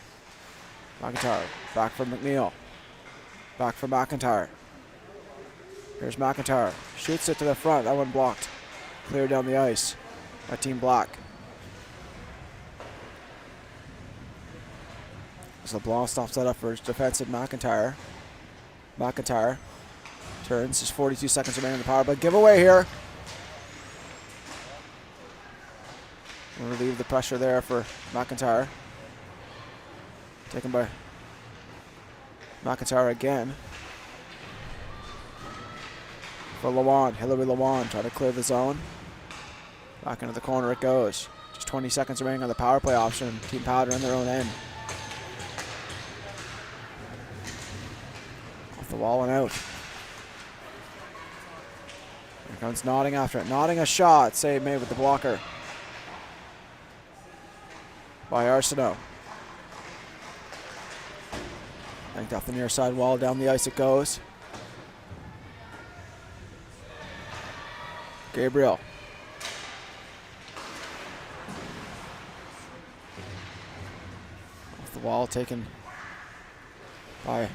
McIntyre. Back for McNeil. Back for McIntyre. Here's McIntyre. Shoots it to the front. That one blocked. Clear down the ice by Team Black. So LeBlanc stops that up for his defensive McIntyre. McIntyre turns. There's 42 seconds remaining on the power play. Giveaway here. We'll relieve the pressure there for McIntyre. Taken by McIntyre again. For Lewan. Hillary Lewan trying to clear the zone. Back into the corner it goes. Just 20 seconds remaining on the power play option. Team Powder in their own end. Off the wall and out. Here comes Notting after it. Notting a shot. Save made with the blocker by Arsenault. Banked off the near side wall. Down the ice it goes. Gabriel. Off the wall, taken by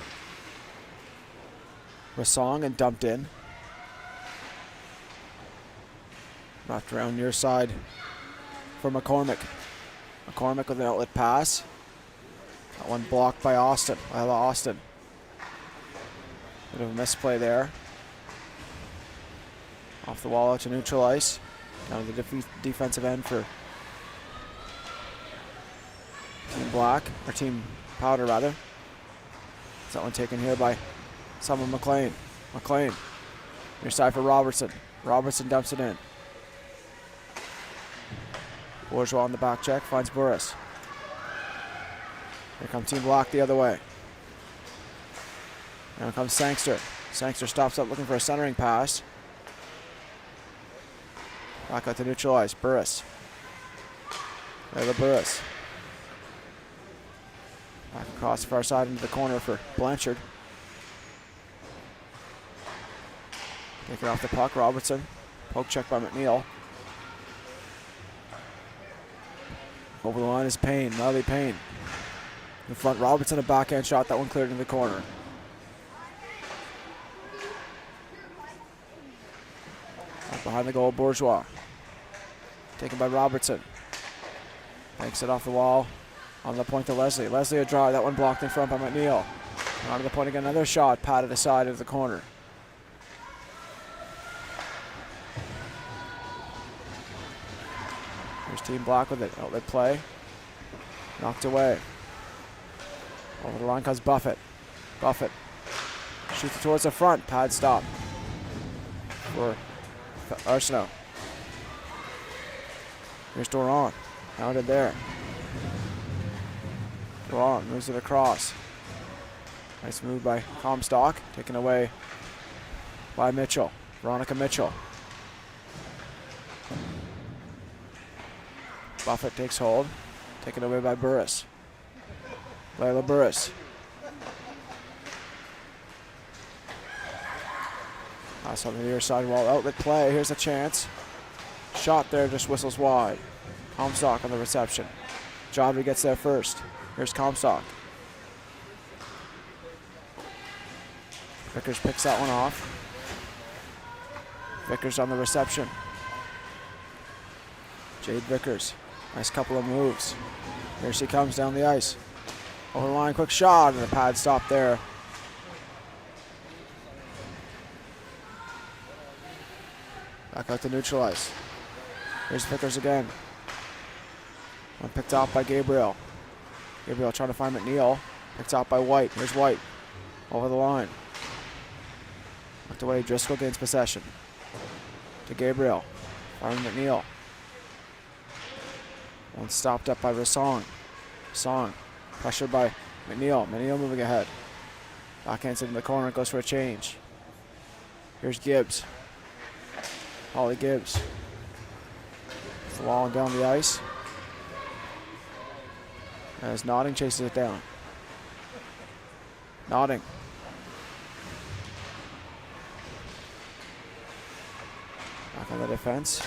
Rassong and dumped in. Wrapped around near side for McCormick. McCormick with an outlet pass. That one blocked by Austin. Lila Austin. Bit of a misplay there. Off the wall out to neutral ice. Down to the defensive end for Team Black, or Team Powder rather. That one taken here by Summer McLean. McLean. Near side for Robertson. Robertson dumps it in. Bourgeois on the back check, finds Burris. Here comes Team Black the other way. Now comes Sangster. Sangster stops up looking for a centering pass. Back out to neutralize. Burris. Layla Burris. Back across the far side into the corner for Blanchard. Take it off the puck. Robertson. Poke check by McNeil. Over the line is Payne. Riley Payne. In front, Robertson a backhand shot. That one cleared in the corner. Up behind the goal, Bourgeois. Taken by Robertson. Takes it off the wall. On the point to Leslie. Leslie a draw. That one blocked in front by McNeil. On to the point again. Another shot patted aside of the corner. Here's Team Black with it. Outlet play. Knocked away. Over the line comes Buffett. Buffett shoots it towards the front. Pad stop for Arsenault. Here's Doran. Mounted there. Doran moves it across. Nice move by Comstock. Taken away by Mitchell. Veronica Mitchell. Buffett takes hold. Taken away by Burris. Layla Burris. Pass on the near side wall. Outlet play. Here's a chance. Shot there, just whistles wide. Comstock on the reception. Jodry gets there first. Here's Comstock. Vickers picks that one off. Vickers on the reception. Jade Vickers. Nice couple of moves. Here she comes down the ice. Over the line, quick shot, and the pad stop there. Back out to neutralize. Here's Vickers again. One picked off by Gabriel. Gabriel trying to find McNeil. Picked off by White. Here's White. Over the line. Knocked away. Driscoll gains possession. To Gabriel. Firing McNeil. One stopped up by Rassong. Rassong. Pressured by McNeil. McNeil moving ahead. Backhands in the corner. Goes for a change. Here's Gibbs. Holly Gibbs. Falling down the ice. As Notting chases it down. Notting. Back on the defense.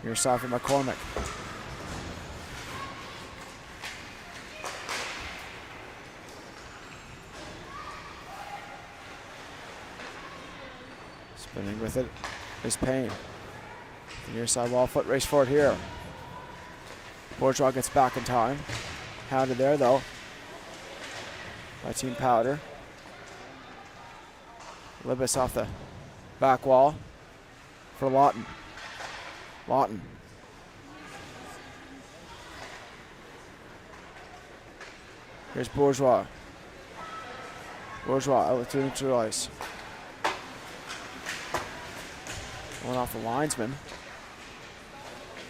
Near side for McCormick. Spinning with it is Payne. Near side wall, foot race for it here. Bourgeois gets back in time. Hounded there though by Team Powder. Libas off the back wall for Lawton. Lawton. Here's Bourgeois. Bourgeois out to neutralize. One off the linesman.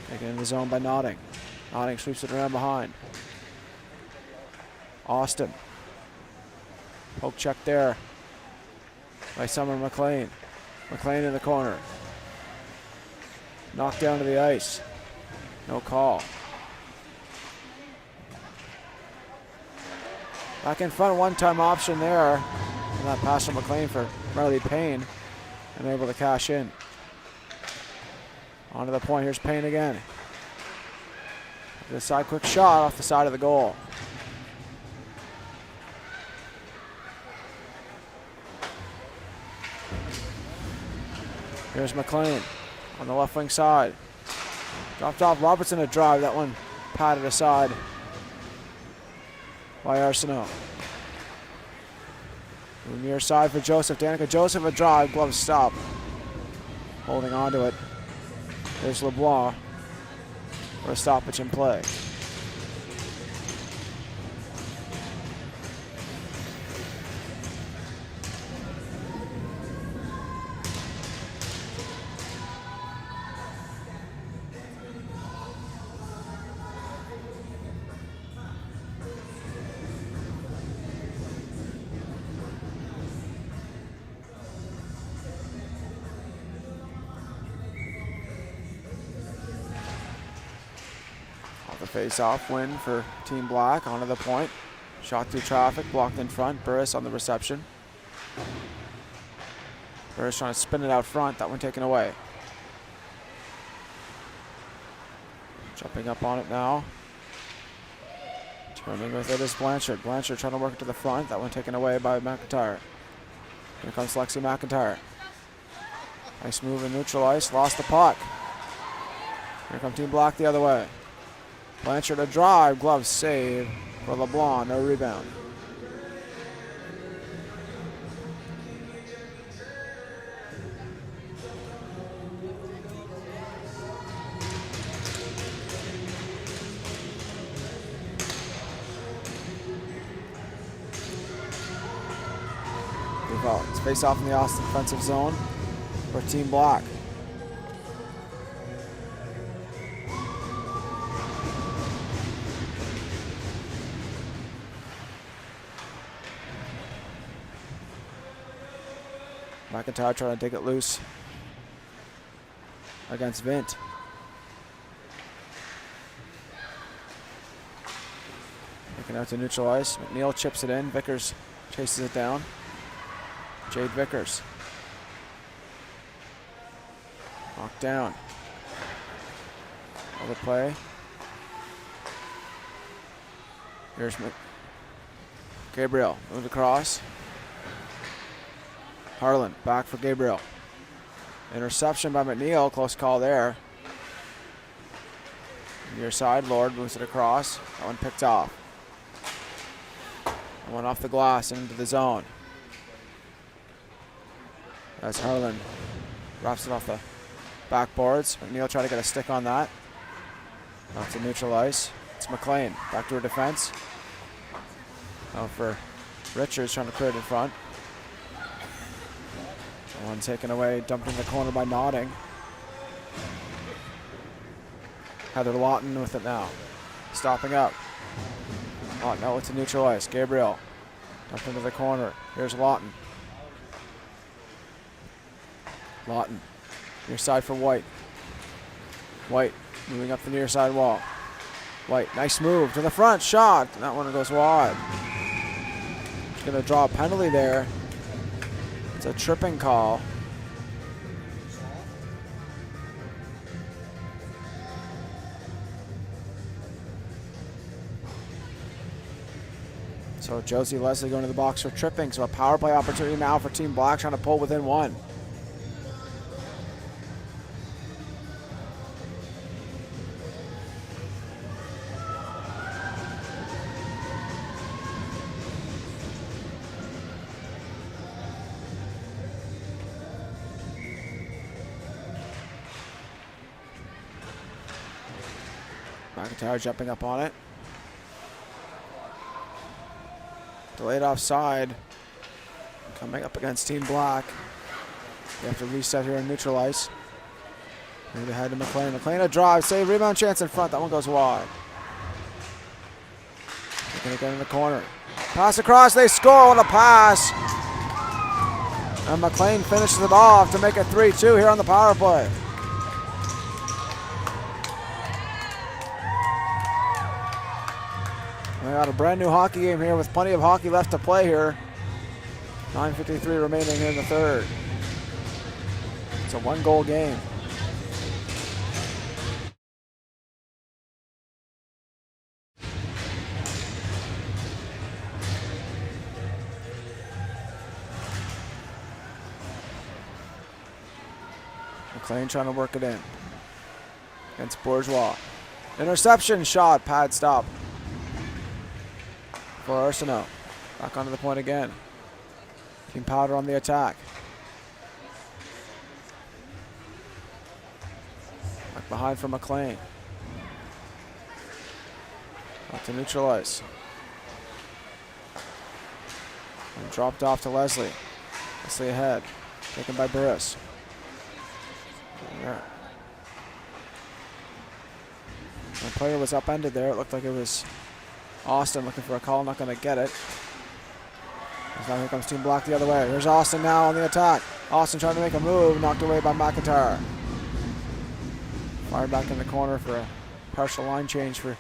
Taken in the zone by Notting. Notting sweeps it around behind. Austin. Poke check there by Summer McLean. McLean in the corner. Knocked down to the ice. No call. Back in front, one-time option there. And that pass from McLean for Riley Payne. And able to cash in. Onto the point, here's Payne again. The side, quick shot off the side of the goal. Here's McLean on the left wing side. Dropped off Robertson a drive, that one patted aside by Arsenault. Near side for Joseph. Danica Joseph a drive, glove stop. Holding on to it. There's LeBlanc for a stoppage in play. Face-off win for Team Black. Onto the point. Shot through traffic. Blocked in front. Burris on the reception. Burris trying to spin it out front. That one taken away. Jumping up on it now. Turning with it is Blanchard. Blanchard trying to work it to the front. That one taken away by McIntyre. Here comes Lexi McIntyre. Nice move in neutral ice. Lost the puck. Here comes Team Black the other way. Blanchard a drive, glove save for LeBlanc, no rebound. It's face off in the Austin defensive zone for Team Black. McIntyre trying to dig it loose against Vint. Taking out to neutral ice. McNeil chips it in. Vickers chases it down. Jade Vickers Knocked down. Another play. Here's Gabriel. Moved across. Harlan back for Gabriel. Interception by McNeil. Close call there. Near side, Lord moves it across. That one picked off. That one off the glass and into the zone. As Harlan wraps it off the backboards. McNeil tried to get a stick on that. Off to neutral ice. It's McLean. Back to her defense. Now for Richards trying to clear it in front. One taken away, dumped in the corner by Notting. Heather Lawton with it now. Stopping up. Lawton out to neutral ice. Gabriel. Dumped into the corner. Here's Lawton. Lawton. Near side for White. White moving up the near side wall. White, nice move to the front. Shot. And that one goes wide. Going to draw a penalty there. It's a tripping call. So Josie Leslie going to the box for tripping. So a power play opportunity now for Team Black, trying to pull within one. McIntyre jumping up on it. Delayed offside. Coming up against Team Black. They have to reset here and neutral ice. Move ahead to McLean. McLean a drive. Save. Rebound chance in front. That one goes wide. They're going to get in the corner. Pass across. They score on a pass. And McLean finishes it off to make it 3-2 here on the power play. We got a brand new hockey game here with plenty of hockey left to play here. 9:53 remaining here in the third. It's a one-goal game. McLean trying to work it in against Bourgeois. Interception shot, pad stop for Arsenault. Back onto the point again. Team Powder on the attack. Back behind for McLean. Up to neutral ice. And dropped off to Leslie. Leslie ahead. Taken by Burris. There. The player was upended there. It looked like it was Austin looking for a call, not going to get it. Now here comes Team Black the other way. Here's Austin now on the attack. Austin trying to make a move, knocked away by McIntyre. Fired back in the corner for a partial line change for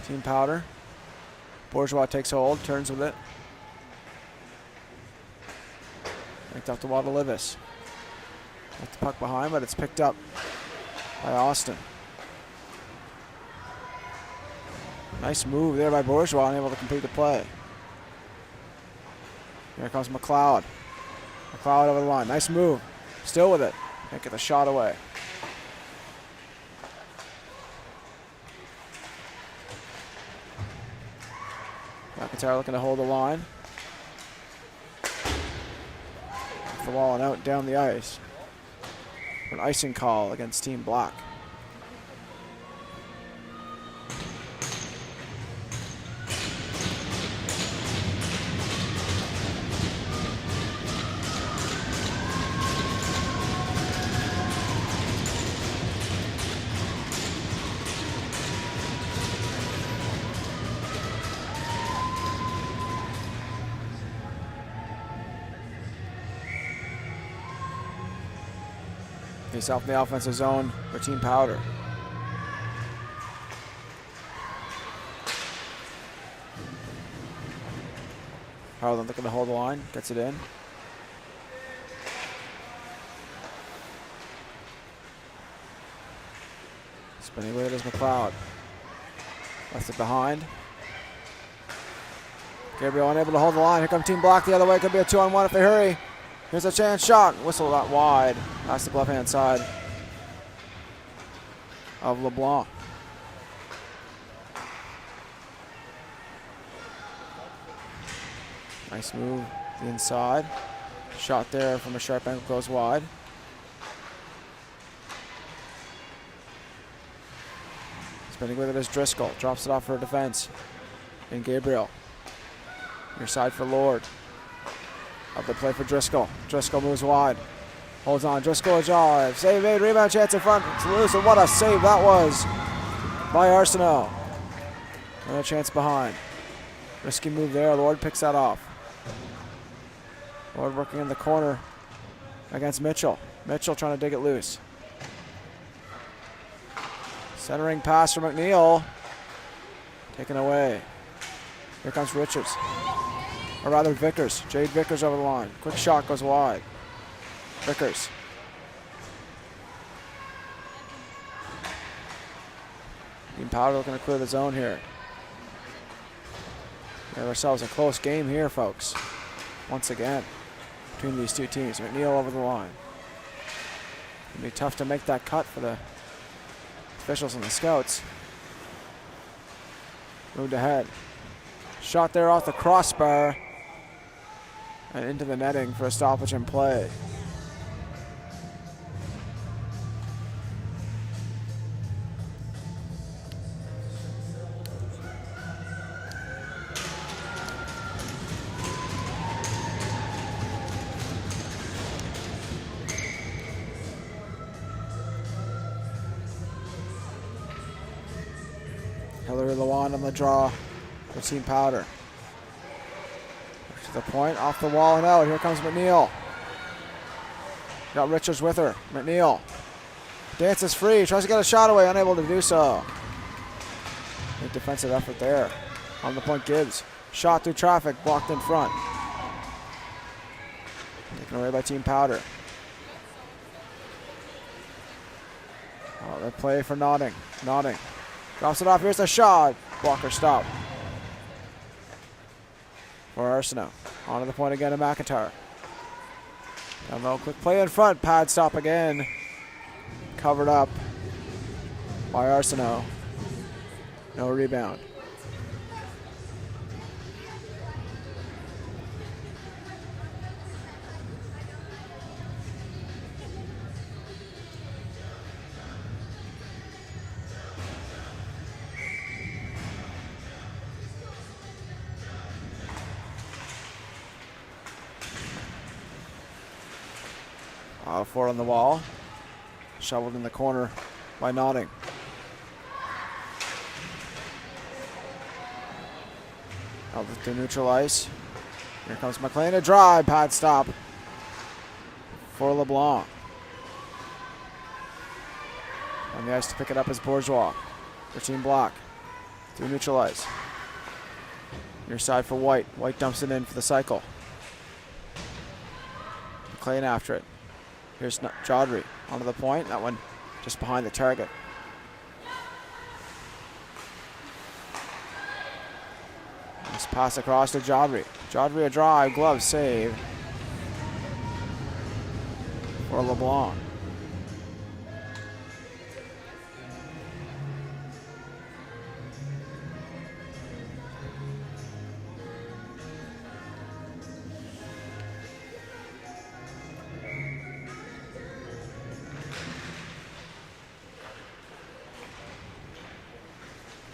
Team Powder. Bourgeois takes hold, turns with it. Picked up to Wadalivis. Got the puck behind, but it's picked up by Austin. Nice move there by Bourgeois, unable to complete the play. Here comes McLeod. McLeod over the line. Nice move. Still with it. Can't get the shot away. McIntyre looking to hold the line. Off the wall and out down the ice. For an icing call against Team Black. Face off in the offensive zone for Team Powder. Harlan looking to hold the line, gets it in. Spinning with it is McLeod. Left it behind. Gabriel unable to hold the line. Here comes Team Black the other way. Could be a 2-on-1 if they hurry. Here's a chance shot. Whistle that wide. Past the left-hand side of LeBlanc. Nice move the inside. Shot there from a sharp angle goes wide. Spinning with it is Driscoll. Drops it off for defense. And Gabriel. Near side for Lord. Up the play for Driscoll. Driscoll moves wide. Holds on. Driscoll a drive. Save made. Rebound chance in front. It's loose. And what a save that was by Arsenault. Another chance behind. Risky move there. Lord picks that off. Lord working in the corner against Mitchell. Mitchell trying to dig it loose. Centering pass for McNeil. Taken away. Here comes Richards. Or rather Vickers. Jade Vickers over the line. Quick shot goes wide. Vickers. Team Powder looking to clear the zone here. We have ourselves a close game here, folks. Once again, between these two teams. McNeil over the line. It'll be tough to make that cut for the officials and the scouts. Moved ahead. Shot there off the crossbar and into the netting for a stoppage in play. Hillary Lewan on the draw for Team Powder. To the point, off the wall and out. Here comes McNeil. Got Richards with her. McNeil dances free, tries to get a shot away, unable to do so. Good defensive effort there. On the point, Gibbs. Shot through traffic, blocked in front. Taken away by Team Powder. Oh, that play for Notting. Notting. Drops it off. Here's the shot. Blocker stop. For Arsenault. On to the point again to McIntyre. Down low. Quick play in front. Pad stop again. Covered up by Arsenault. No rebound. Four on the wall. Shoveled in the corner by Notting. Out to neutral ice. Here comes McLean. A drive. Pad stop for LeBlanc. On the ice to pick it up is Bourgeois for Team Black. Through neutral ice. Near side for White. White dumps it in for the cycle. McLean after it. Here's Chaudhry onto the point. That one just behind the target. Let's pass across to Chaudhry. Chaudhry a drive, glove save for LeBlanc.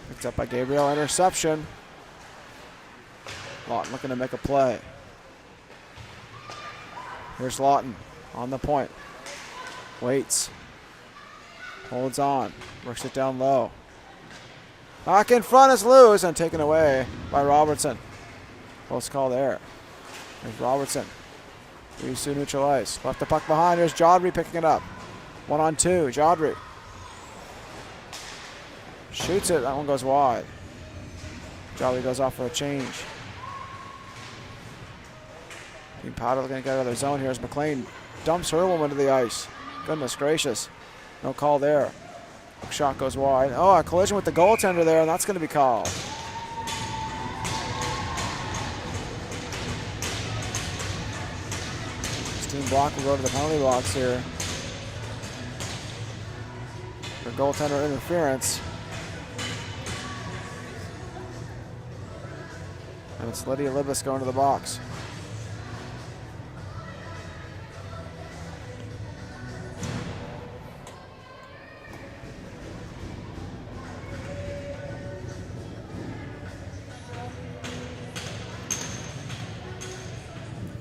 Picked up by Gabriel, interception. Lawton looking to make a play. Here's Lawton on the point. Waits. Holds on. Works it down low. Back in front is loose and taken away by Robertson. Close call there. There's Robertson. Leaves to neutral ice. Left the puck behind. Here's Chaudhry picking it up. 1-on-2. Chaudhry. Shoots it. That one goes wide. Chaudhry goes off for a change. Team Powder looking to get out of their zone here as McLean dumps her woman to the ice. Goodness gracious. No call there. Shot goes wide. Oh, a collision with the goaltender there, and that's going to be called. Team Black will go to the penalty box here for goaltender interference. And it's Lydia Libas going to the box.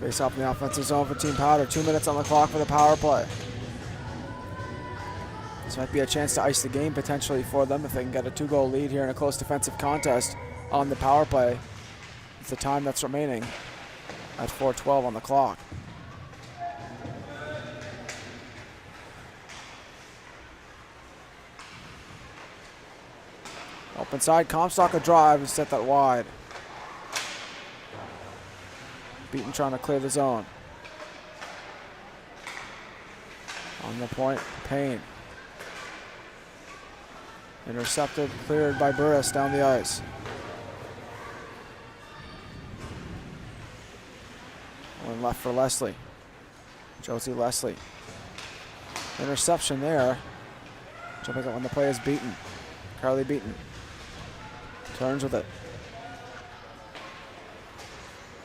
Face off in the offensive zone for Team Powder. 2 minutes on the clock for the power play. This might be a chance to ice the game potentially for them if they can get a 2-goal lead here in a close defensive contest on the power play. It's the time that's remaining at 4:12 on the clock. Up inside, Comstock a drive and set that wide. Beaton trying to clear the zone. On the point, Payne. Intercepted, cleared by Burris down the ice. One left for Leslie. Josie Leslie. Interception there. Jumping up when the play is Beaton. Carly Beaton. Turns with it.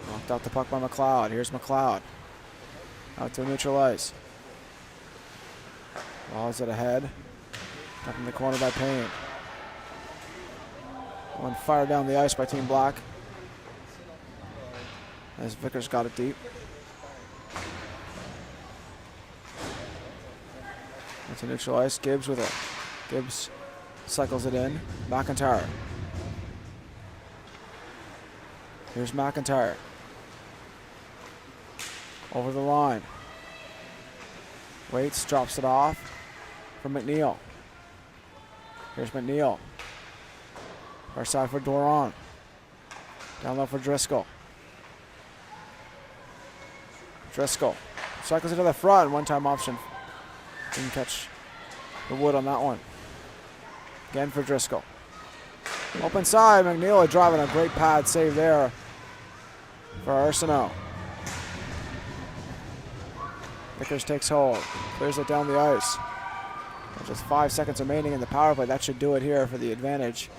Knocked out the puck by McLeod. Here's McLeod. Out to neutral ice. Balls it ahead. Up in the corner by Payne. One fired down the ice by Team Black. As Vickers got it deep. Into neutral ice. Gibbs with it. Gibbs cycles it in. McIntyre. Here's McIntyre. Over the line. Waits, drops it off for McNeil. Here's McNeil. Far side for Doran. Down low for Driscoll. Driscoll cycles it to the front. One-time option. Didn't catch the wood on that one. Again for Driscoll. Open side. McNeil driving a great pad save there for Arsenault. Vickers takes hold. Clears it down the ice. There's just 5 seconds remaining in the power play. That should do it here for the advantage.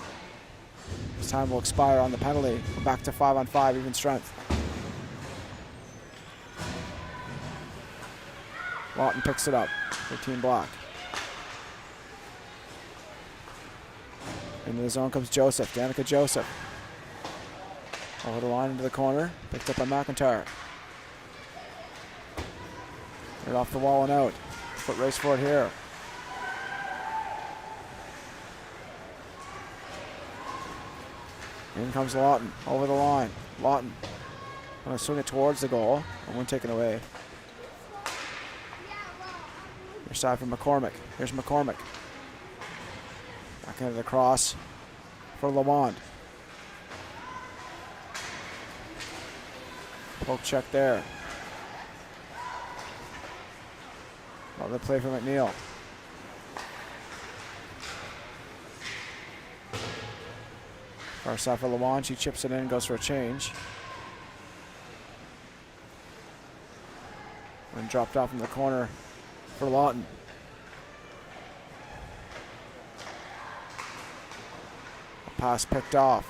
This time will expire on the penalty. We're back to 5-on-5, even strength. Lawton picks it up for Team Black. Into the zone comes Joseph. Danica Joseph. Over the line into the corner. Picked up by McIntyre. Right off the wall and out. Foot race for it here. In comes Lawton. Over the line. Lawton. Going to swing it towards the goal. And one taken away. Here's side from McCormick. Here's McCormick. Back into the cross for Lamond. Poke check there. Another play for McNeil. Far side for Lamond. She chips it in, goes for a change. And dropped off in the corner for Lawton. Pass picked off.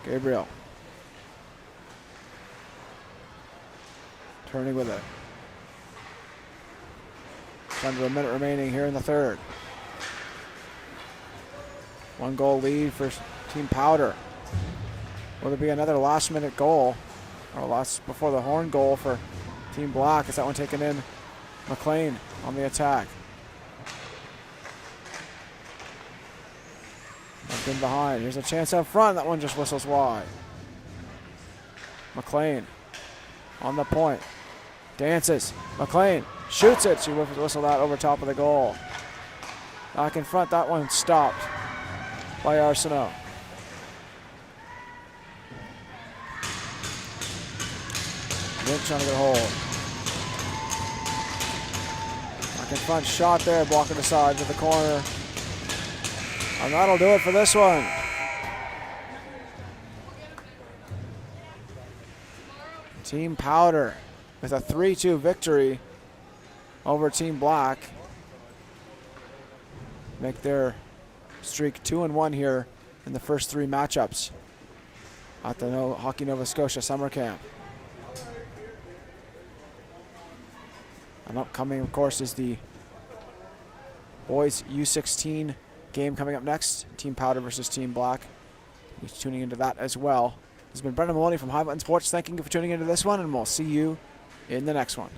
Gabriel. Turning with it. Under a minute remaining here in the third. 1-goal lead for Team Powder. Will there be another last-minute goal? Or last before the horn goal for Team Black? Is that one taken in? McLean on the attack. In behind. Here's a chance up front. That one just whistles wide. McLean on the point. Dances. McLean shoots it. She whistled out over top of the goal. Back in front. That one stopped by Arsenault. Nick trying to get a hold. Back in front shot there, blocking the side to the corner. And that'll do it for this one. Team Powder with a 3-2 victory over Team Black. Make their streak 2-1 here in the first 3 matchups at the Hockey Nova Scotia Summer Camp. And upcoming, of course, is the boys U16 game coming up next. Team Powder versus Team Black. We'll be tuning into that as well. This has been Brendan Maloney from High Button Sports. Thanking you for tuning into this one, and we'll see you in the next one.